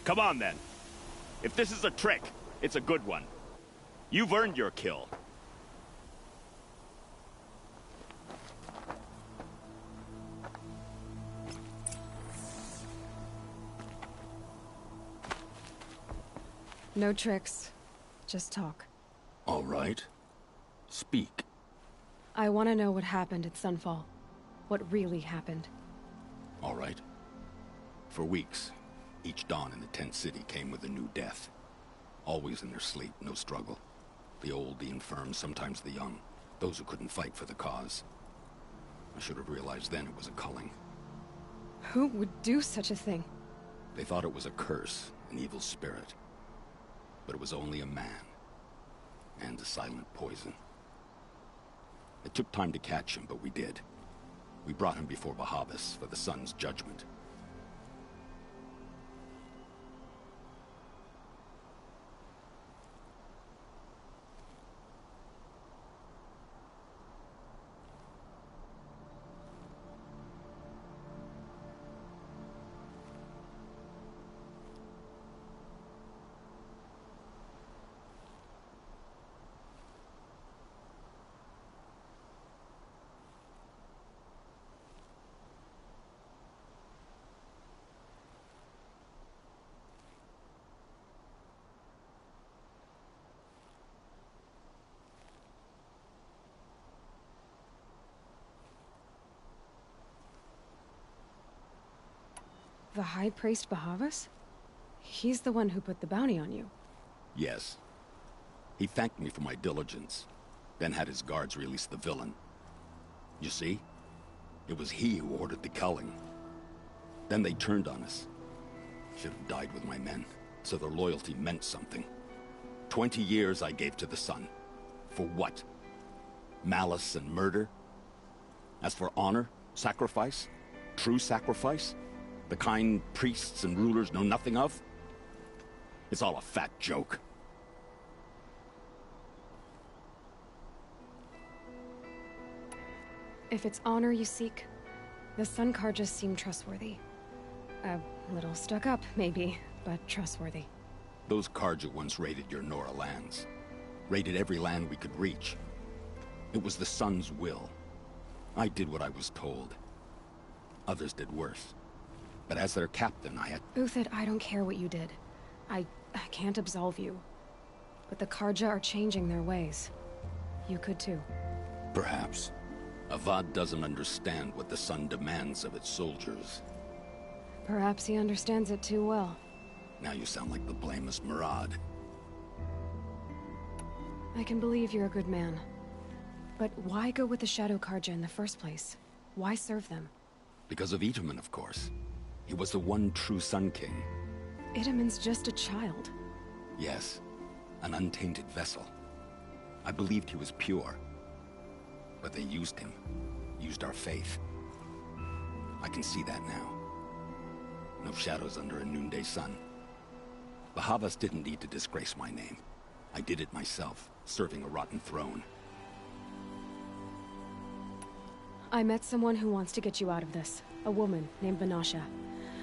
Come on, then. If this is a trick, it's a good one. You've earned your kill. No tricks. Just talk. All right. Speak. I want to know what happened at Sunfall. What really happened. All right. For weeks, each dawn in the tent city came with a new death. Always in their sleep, no struggle. The old, the infirm, sometimes the young. Those who couldn't fight for the cause. I should have realized then it was a culling. Who would do such a thing? They thought it was a curse, an evil spirit. But it was only a man. And a silent poison. It took time to catch him, but we did. We brought him before Bahavas for the sun's judgment. The High Priest Bahavas? He's the one who put the bounty on you. Yes. He thanked me for my diligence, then had his guards release the villain. You see? It was he who ordered the culling. Then they turned on us. Should have died with my men, so their loyalty meant something. 20 years I gave to the sun. For what? Malice and murder? As for honor, sacrifice, true sacrifice, the kind priests and rulers know nothing of? It's all a fat joke. If it's honor you seek, the Sun Carjas seem trustworthy. A little stuck up, maybe, but trustworthy. Those Carja once raided your Nora lands. Raided every land we could reach. It was the Sun's will. I did what I was told. Others did worse. But as their captain, I had... Uthid, I don't care what you did. I can't absolve you. But the Carja are changing their ways. You could too. Perhaps. Avad doesn't understand what the Sun demands of its soldiers. Perhaps he understands it too well. Now you sound like the blameless Murad. I can believe you're a good man. But why go with the Shadow Carja in the first place? Why serve them? Because of Itamen, of course. He was the one true Sun King. Itamen's just a child. Yes, an untainted vessel. I believed he was pure. But they used him. Used our faith. I can see that now. No shadows under a noonday sun. Bahavas didn't need to disgrace my name. I did it myself, serving a rotten throne. I met someone who wants to get you out of this. A woman named Banasha.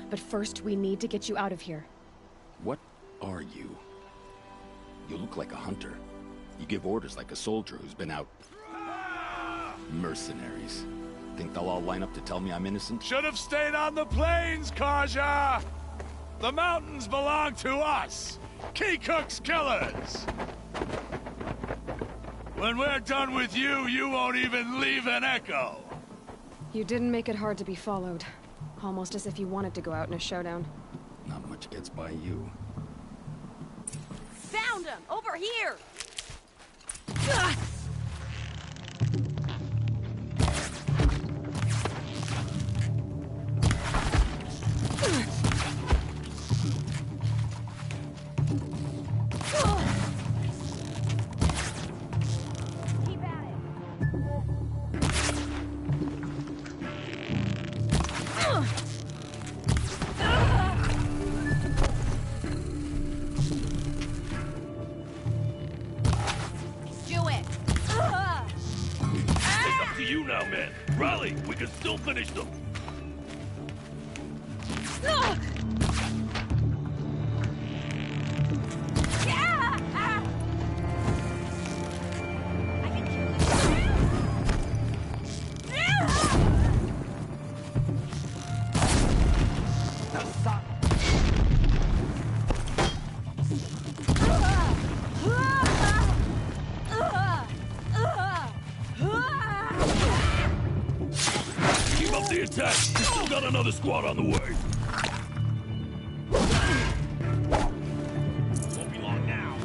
But first, we need to get you out of here. What are you? You look like a hunter. You give orders like a soldier who's been out... Mercenaries. Think they'll all line up to tell me I'm innocent? Should have stayed on the plains, Carja! The mountains belong to us! Keecook's killers! When we're done with you, you won't even leave an echo. You didn't make it hard to be followed. Almost as if you wanted to go out in a showdown. Not much gets by you. Found him! Over here! Rally! We can still finish them! Attack! We still got another squad on the way! Won't be long now.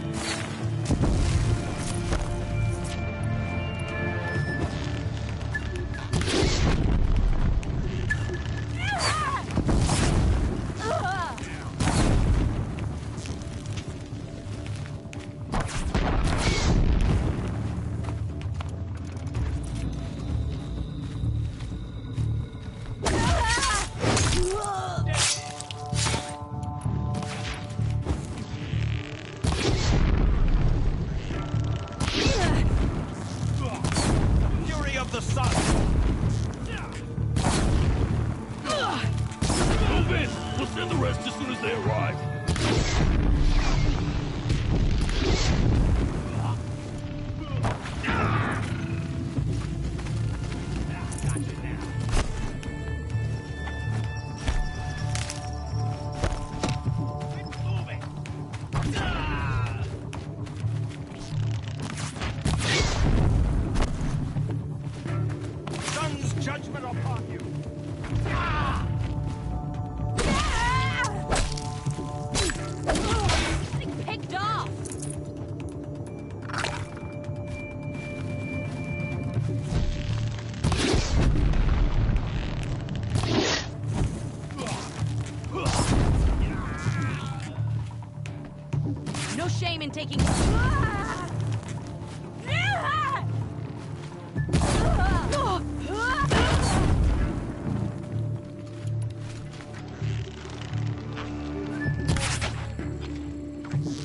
Shame in taking...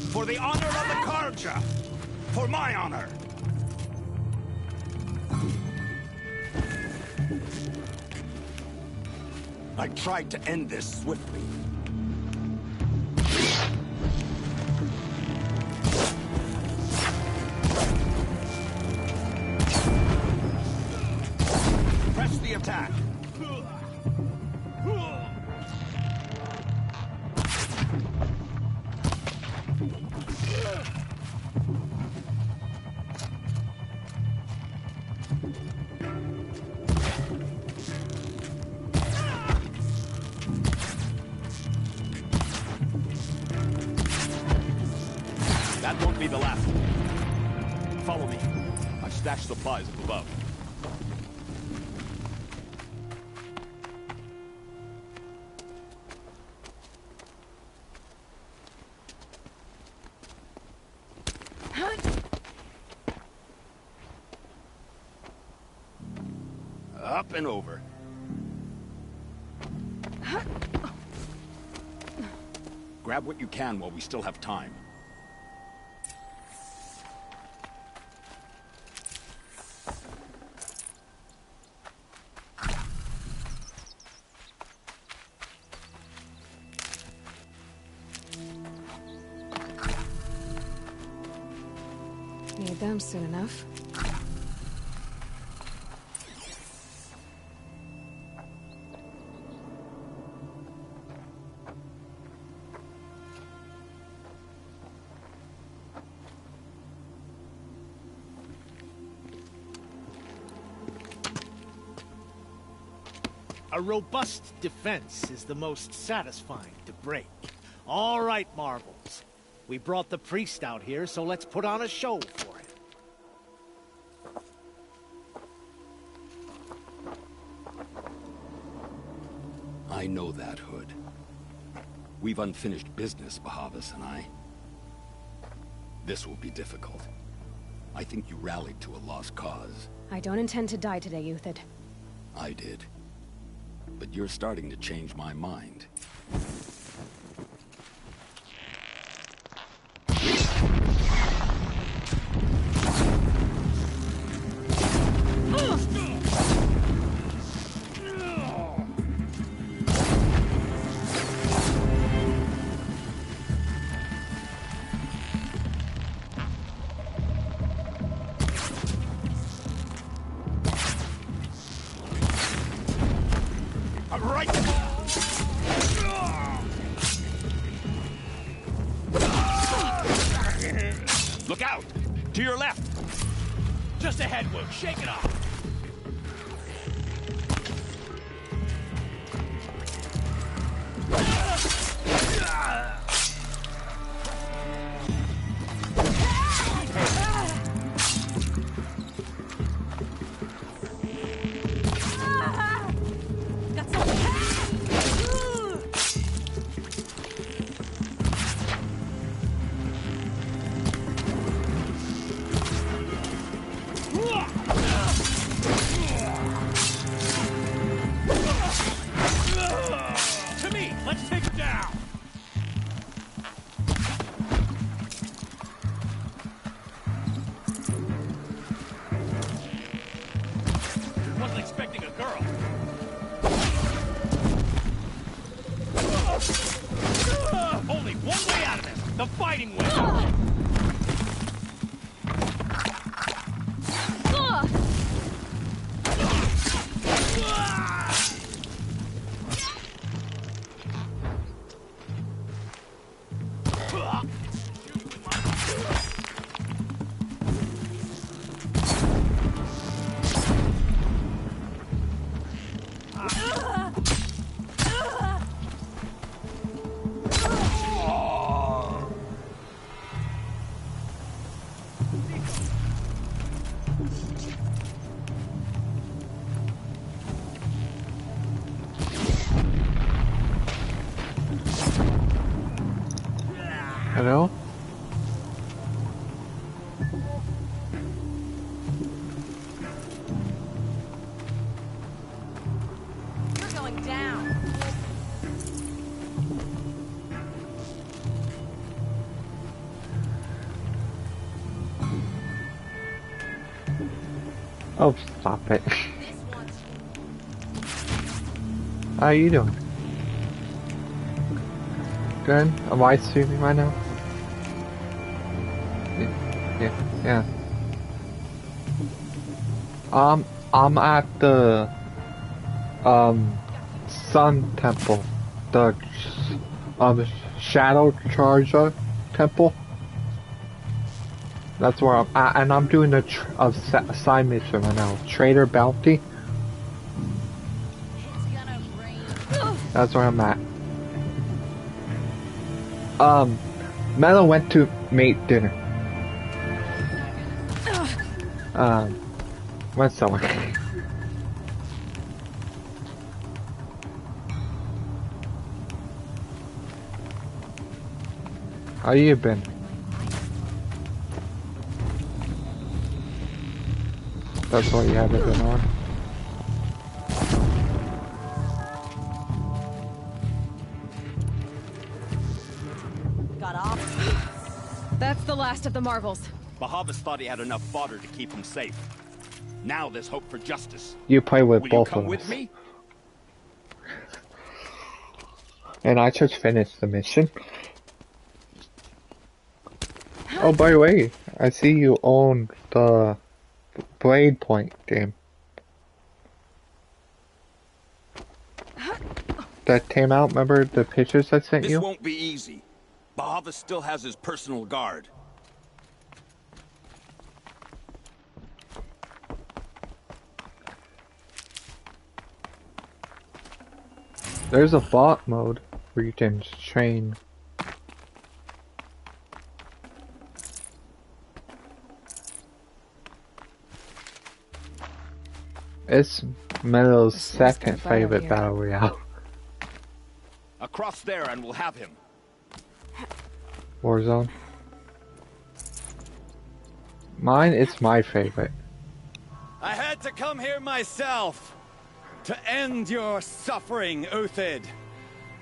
For the honor of the Karja! For my honor! I tried to end this swiftly. Press the attack. That won't be the last. Follow me. I've stashed supplies up above. Up and over. Grab what you can while we still have time. Need them soon enough. A robust defense is the most satisfying to break. All right, Marvels. We brought the priest out here, so let's put on a show for him. I know that, Hood. We've unfinished business, Bahavas and I. This will be difficult. I think you rallied to a lost cause. I don't intend to die today, Uthid. I did. But you're starting to change my mind. Look out! To your left! Just ahead, Wood. Shake it off. Hello? You're going down. Oh, stop it. How are you doing? Good? Am I streaming right now? Yeah. I'm at the Sun Temple, the Shadow Charger Temple. That's where I'm at, and I'm doing a side mission right now, Trader Bounty. That's where I'm at. Melo went to make dinner. Went somewhere. How you been? That's why you haven't been on. Got off. That's the last of the Marvels. Bahavas thought he had enough fodder to keep him safe. Now there's hope for justice. You play with Will both you come of with us. me? And I just finished the mission. Oh, by the way, I see you own the Blade Point game. That came out, remember the pictures I sent This you? won't be easy. Bahavas still has his personal guard. There's a bot mode where you can train. It's Meadow's second favorite battle royale. Across there and we'll have him. Warzone. Mine is my favorite. I had to come here myself to end your suffering, Uthid,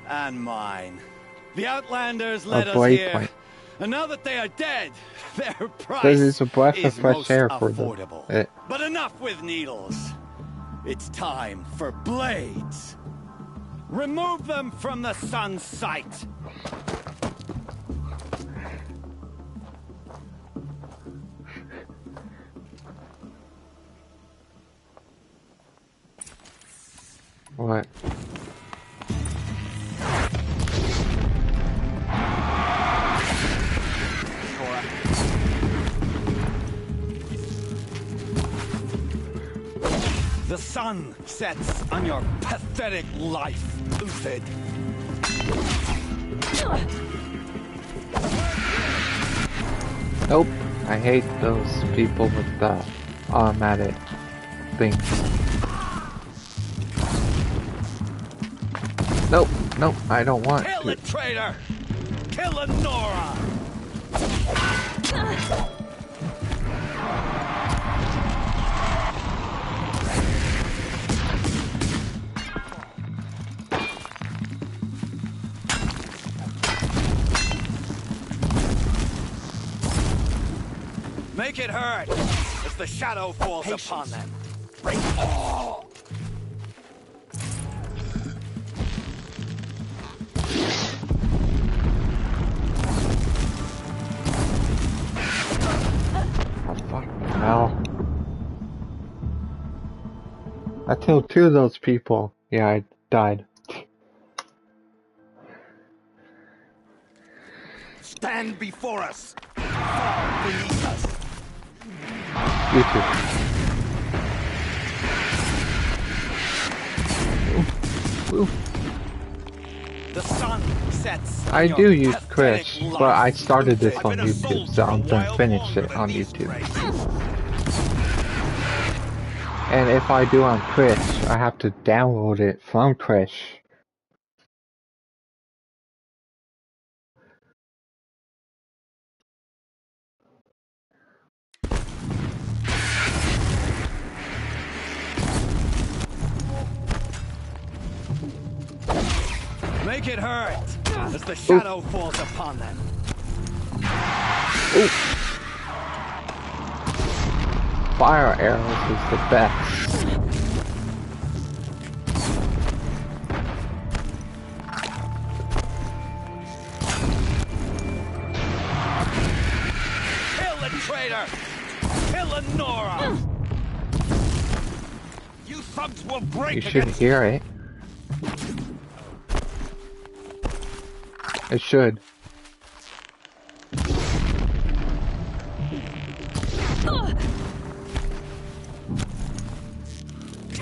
and mine. The Outlanders led us here, point. and now that they are dead, their price This is a breath of is fresh most air for affordable. them. But enough with needles. It's time for blades. Remove them from the sun's sight. What? The sun sets on your pathetic life, Uthid. Nope. I hate those people with the automatic things. Nope. Nope. I don't want Kill to. it, traitor! Kill Nora! Make it hurt as the shadow falls upon them. Oh. Oh, fuck hell. I killed 2 of those people. Yeah, I died. Stand before us. Fall beneath us. You too. Ooh. The sun sets. I do use Twitch, but I started this on YouTube, so I'm gonna finish it on YouTube. And if I do on Twitch, I have to download it from Twitch. Make it hurt as the shadow falls upon them. Ooh. Fire arrows is the best. Kill the traitor! Kill Nora! You thugs will break. You should hear it. It should.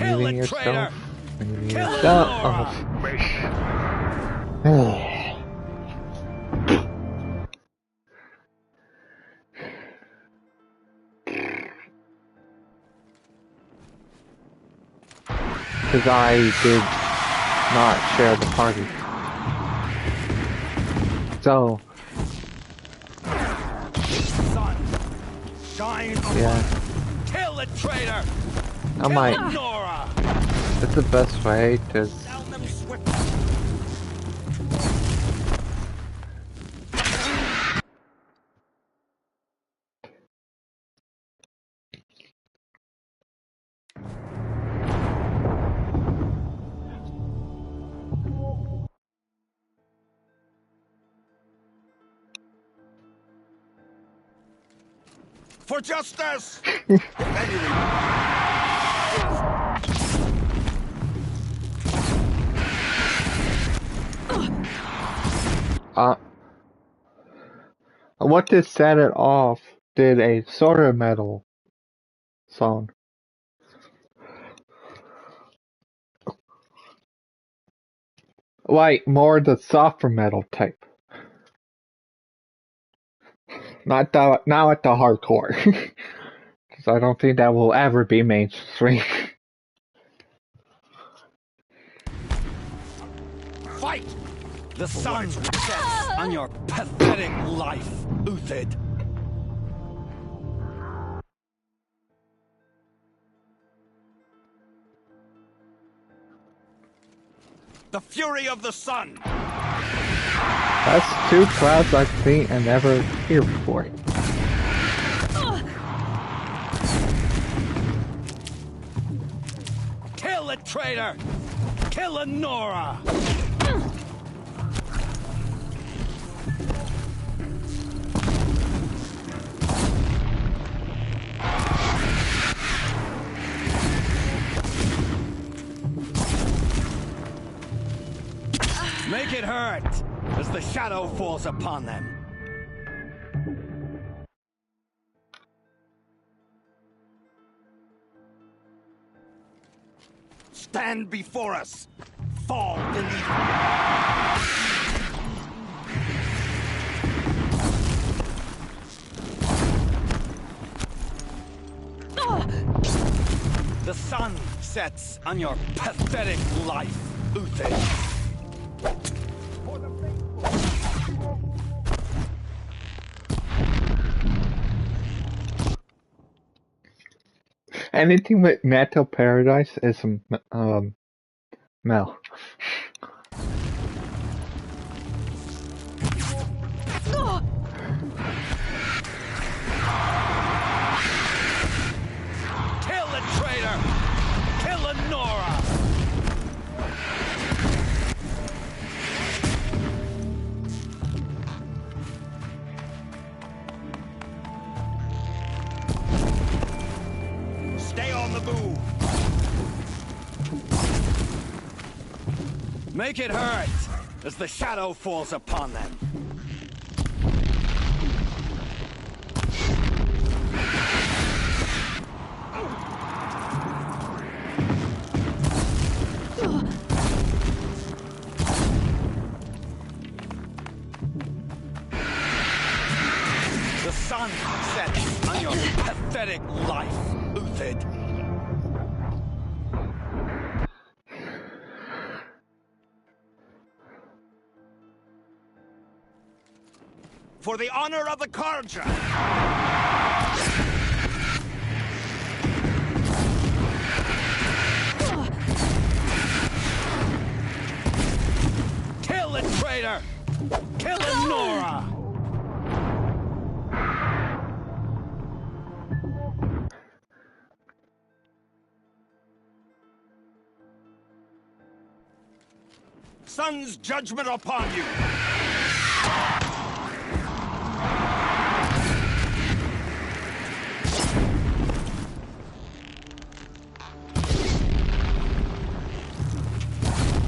Moving yourself. Moving yourself. Oh. Because I did not share the party. So, Sun, shine yeah, kill the traitor. I might. Nora. That's the best way to. Down them swiftly. For justice! What to set it off did a Solar Metal song. Like, more the softer metal type. Not at the hardcore. Because I don't think that will ever be mainstream. Fight! The sun sets on your pathetic life, Uthid. The fury of the sun! That's two clouds I've seen and never heard before. Kill the traitor! Kill Nora! Make it hurt as the shadow falls upon them. Stand before us. Fall beneath. The sun sets on your pathetic life, Uthid. Anything with Metal Paradise is Mel. Kill the traitor! Kill Nora! Stay on the move! Make it hurt as the shadow falls upon them. The sun sets on your pathetic life, Uthid. For the honor of the Carja! Kill the traitor! Kill Nora! Sun's judgment upon you!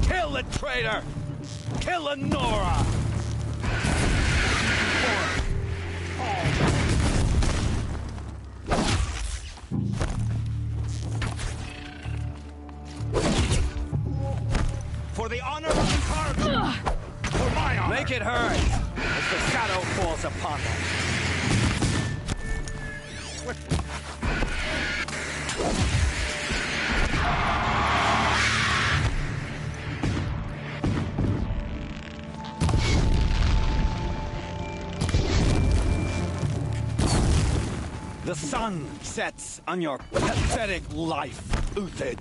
Kill the traitor! Kill Nora! For the honor of the Carja! For my honor! Make it hurt as the shadow falls upon them. The sun sets on your pathetic life, Uthid.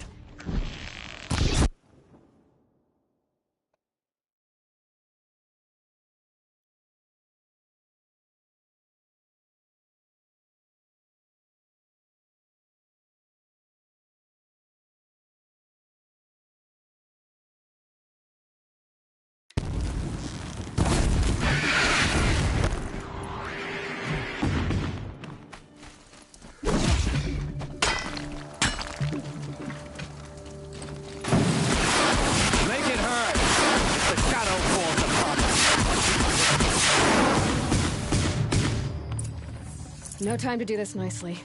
No time to do this nicely.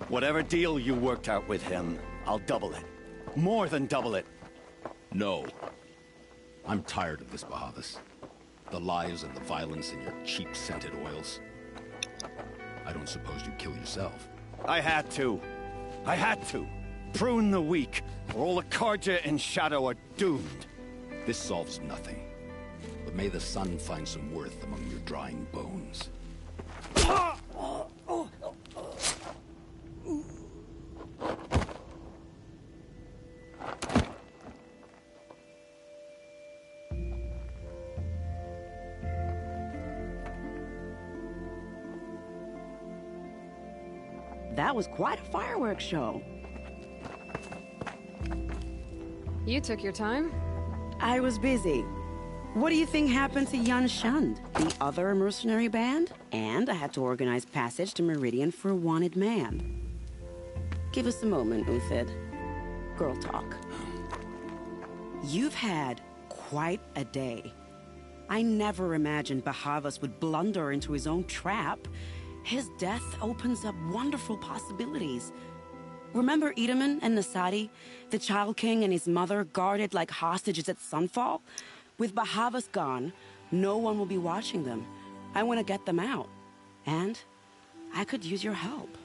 Whatever deal you worked out with him, I'll double it. More than double it. No. I'm tired of this, Bahavas. The lies and the violence in your cheap-scented oils. I don't suppose you kill yourself. I had to. I had to. Prune the weak, or all the Carja and Shadow are doomed. This solves nothing. But may the sun find some worth among your drying bones. That was quite a fireworks show. You took your time? I was busy. What do you think happened to Yan Shund, the other mercenary band? And I had to organize passage to Meridian for a wanted man. Give us a moment, Uthid. Girl talk. You've had quite a day. I never imagined Bahavas would blunder into his own trap. His death opens up wonderful possibilities. Remember Itamen and Nasadi, the Child King and his mother guarded like hostages at Sunfall? With Bahavas gone, no one will be watching them. I want to get them out. And I could use your help.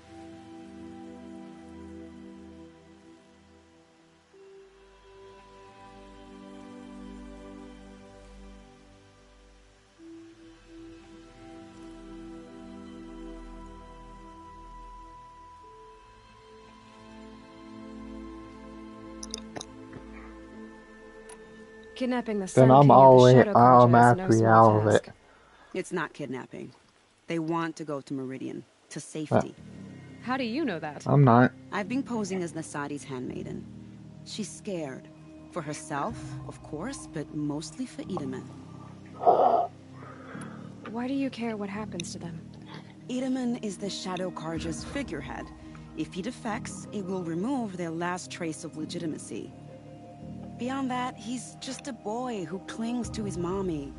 Kidnapping the Sun Then I'm King of the Shadow Carja is no automatically small out of task. it. It's not kidnapping. They want to go to Meridian, to safety. How do you know that? I'm not. I've been posing as Nasadi's handmaiden. She's scared. For herself, of course, but mostly for Itamen. Why do you care what happens to them? Itamen is the Shadow Carja's figurehead. If he defects, it will remove their last trace of legitimacy. Beyond that, he's just a boy who clings to his mommy.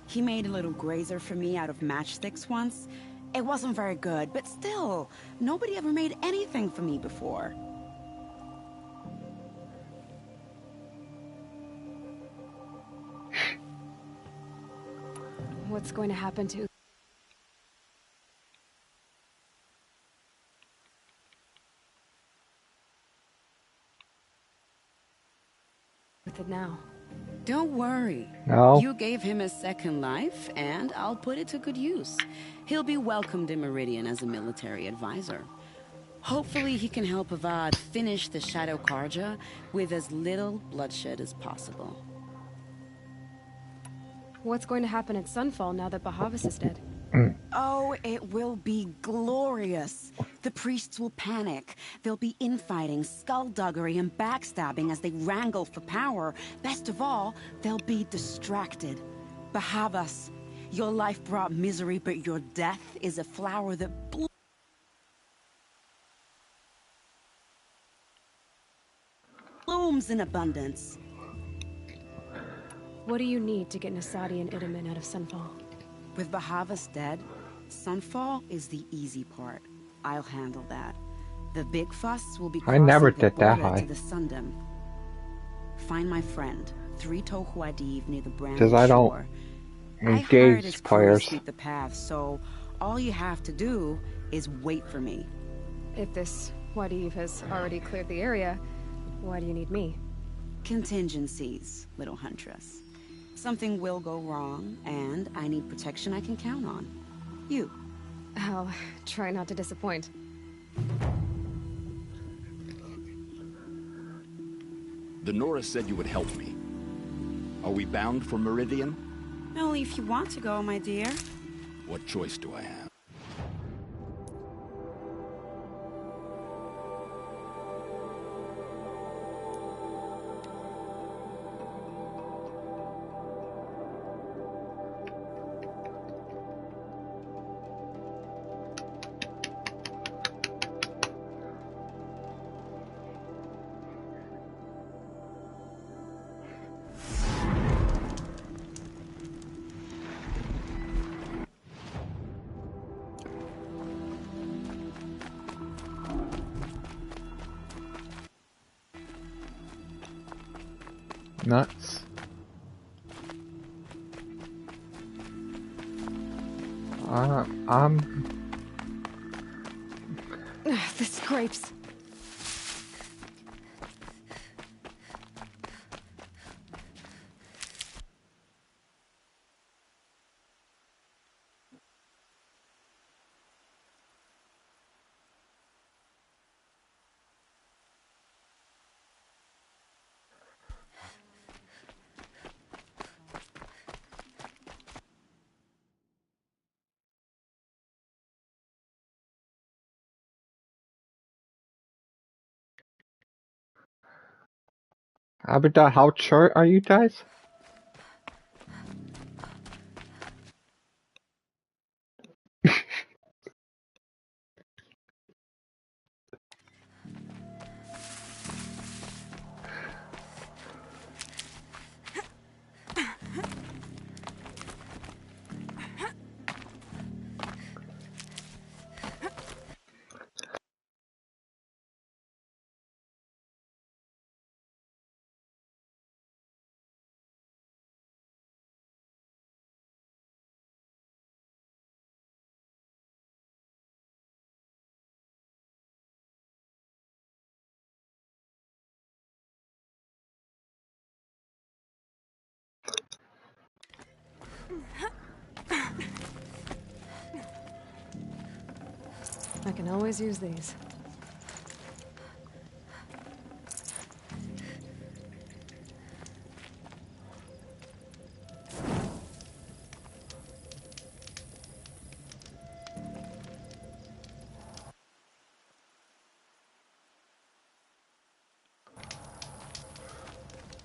He made a little grazer for me out of matchsticks once. It wasn't very good, but still, nobody ever made anything for me before. What's going to happen to... with it now? Don't worry. No. You gave him a second life, and I'll put it to good use. He'll be welcomed in Meridian as a military advisor. Hopefully he can help Avad finish the Shadow Carja with as little bloodshed as possible. What's going to happen at Sunfall now that Bahavas is dead? Oh, it will be glorious. The priests will panic. There'll be infighting, skullduggery, and backstabbing as they wrangle for power. Best of all, they'll be distracted. Bahavas, your life brought misery, but your death is a flower that blooms in abundance. What do you need to get Nasadi and Itamen out of Sunfall? With Bahavas dead, Sunfall is the easy part. I'll handle that. The big fuss will be I never crossing the did that border high. to the Sundom. Find my friend, 3 Tohuadiv near the Brand Because I don't Shore. I hired his engage crew to players. sweep the path, so all you have to do is wait for me. If this Wadiv has already cleared the area, why do you need me? Contingencies, little huntress. Something will go wrong, and I need protection I can count on. You. I'll try not to disappoint. The Nora said you would help me. Are we bound for Meridian? Only if you want to go, my dear. What choice do I have? Nuts. The scrapes. Abida, how short are you guys? I can always use these.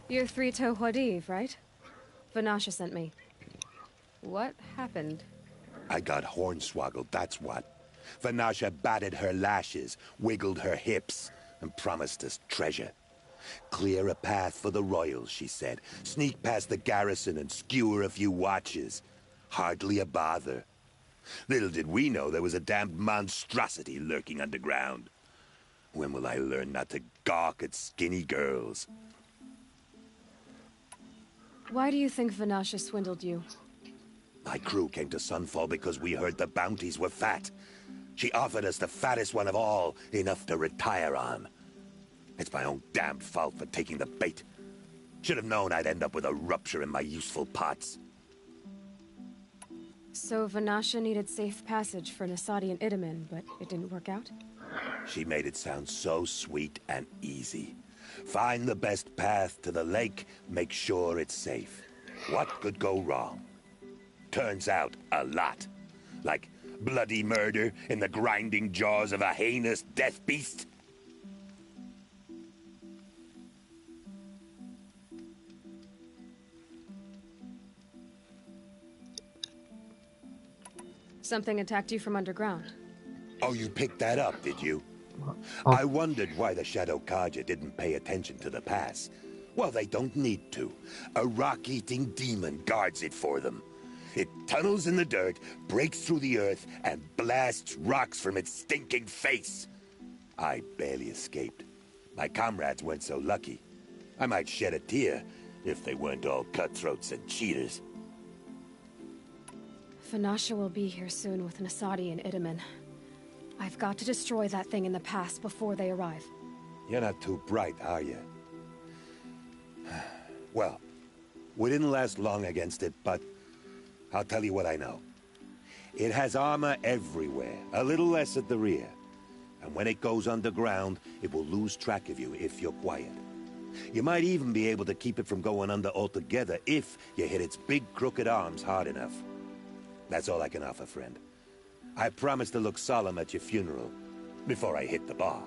You're Three-Toe Huadiv, right? Vanasha sent me. What happened? I got hornswoggled, that's what. Vanasha batted her lashes, wiggled her hips, and promised us treasure. Clear a path for the royals, she said. Sneak past the garrison and skewer a few watches. Hardly a bother. Little did we know there was a damned monstrosity lurking underground. When will I learn not to gawk at skinny girls? Why do you think Vanasha swindled you? My crew came to Sunfall because we heard the bounties were fat. She offered us the fattest one of all, enough to retire on. It's my own damned fault for taking the bait. Should have known I'd end up with a rupture in my useful pots. So Vanasha needed safe passage for Nasadi and Itamen, but it didn't work out? She made it sound so sweet and easy. Find the best path to the lake, make sure it's safe. What could go wrong? Turns out, a lot. Like bloody murder in the grinding jaws of a heinous death beast. Something attacked you from underground. Oh, you picked that up, did you? I wondered why the Shadow Carja didn't pay attention to the pass. Well, they don't need to. A rock-eating demon guards it for them. It tunnels in the dirt, breaks through the earth, and blasts rocks from its stinking face. I barely escaped. My comrades weren't so lucky. I might shed a tear if they weren't all cutthroats and cheaters. Vanasha will be here soon with Nasadi and Itamen. I've got to destroy that thing in the pass before they arrive. You're not too bright, are you? Well, we didn't last long against it, but I'll tell you what I know. It has armor everywhere, a little less at the rear. And when it goes underground, it will lose track of you if you're quiet. You might even be able to keep it from going under altogether if you hit its big crooked arms hard enough. That's all I can offer, friend. I promise to look solemn at your funeral before I hit the bar.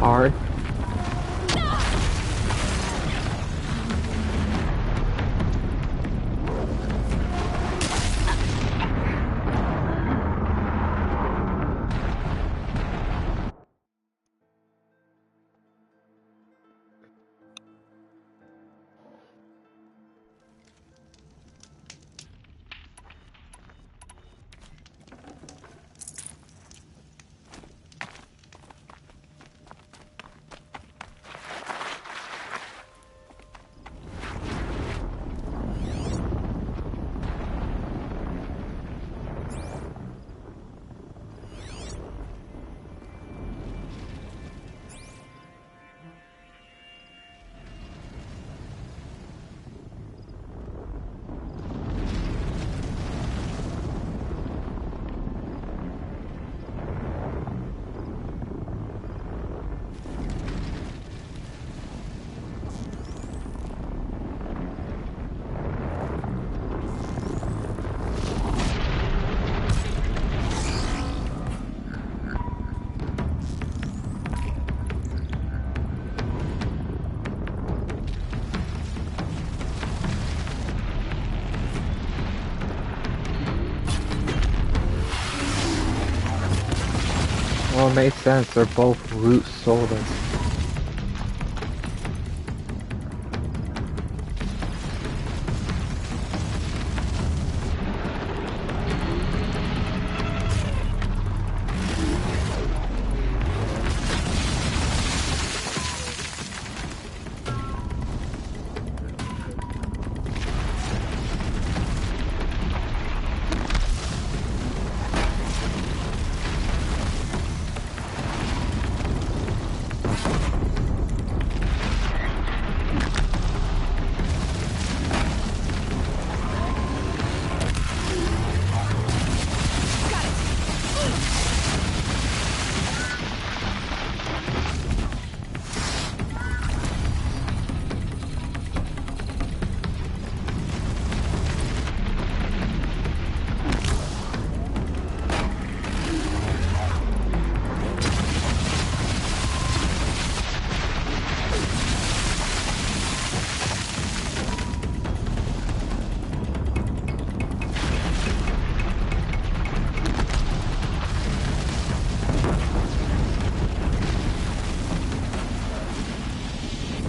hard. Well, it makes sense. They're both root sodas.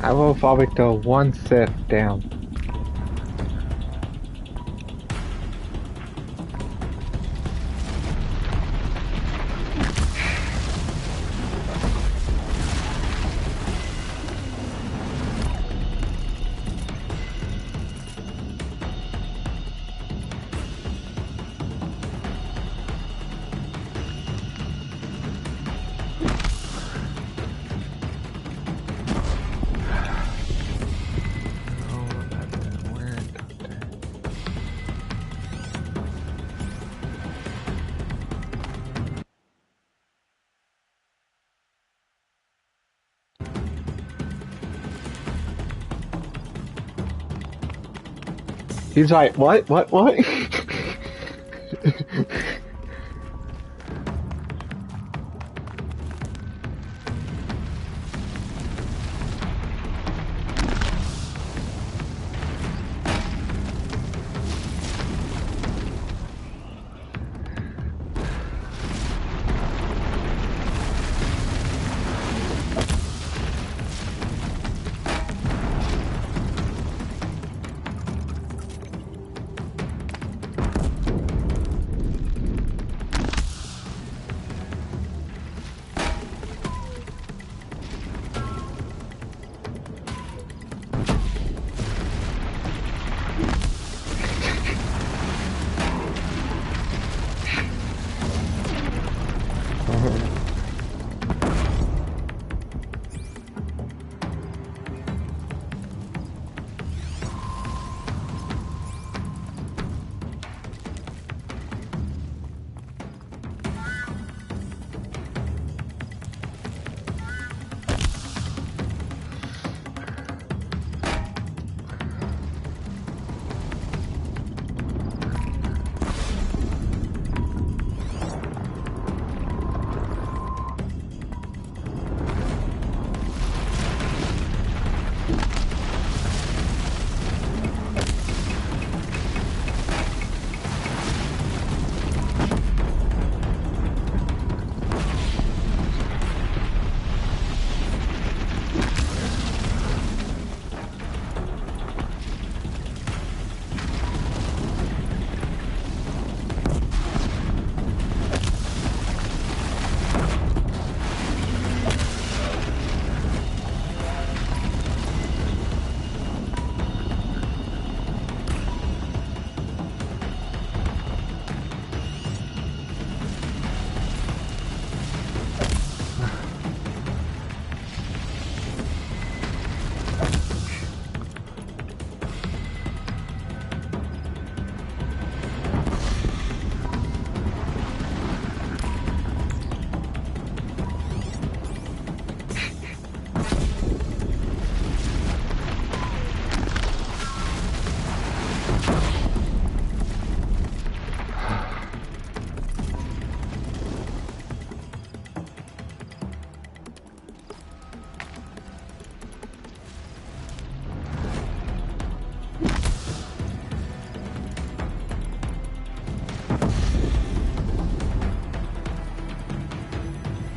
I will probably go one Sith down. He's like, what?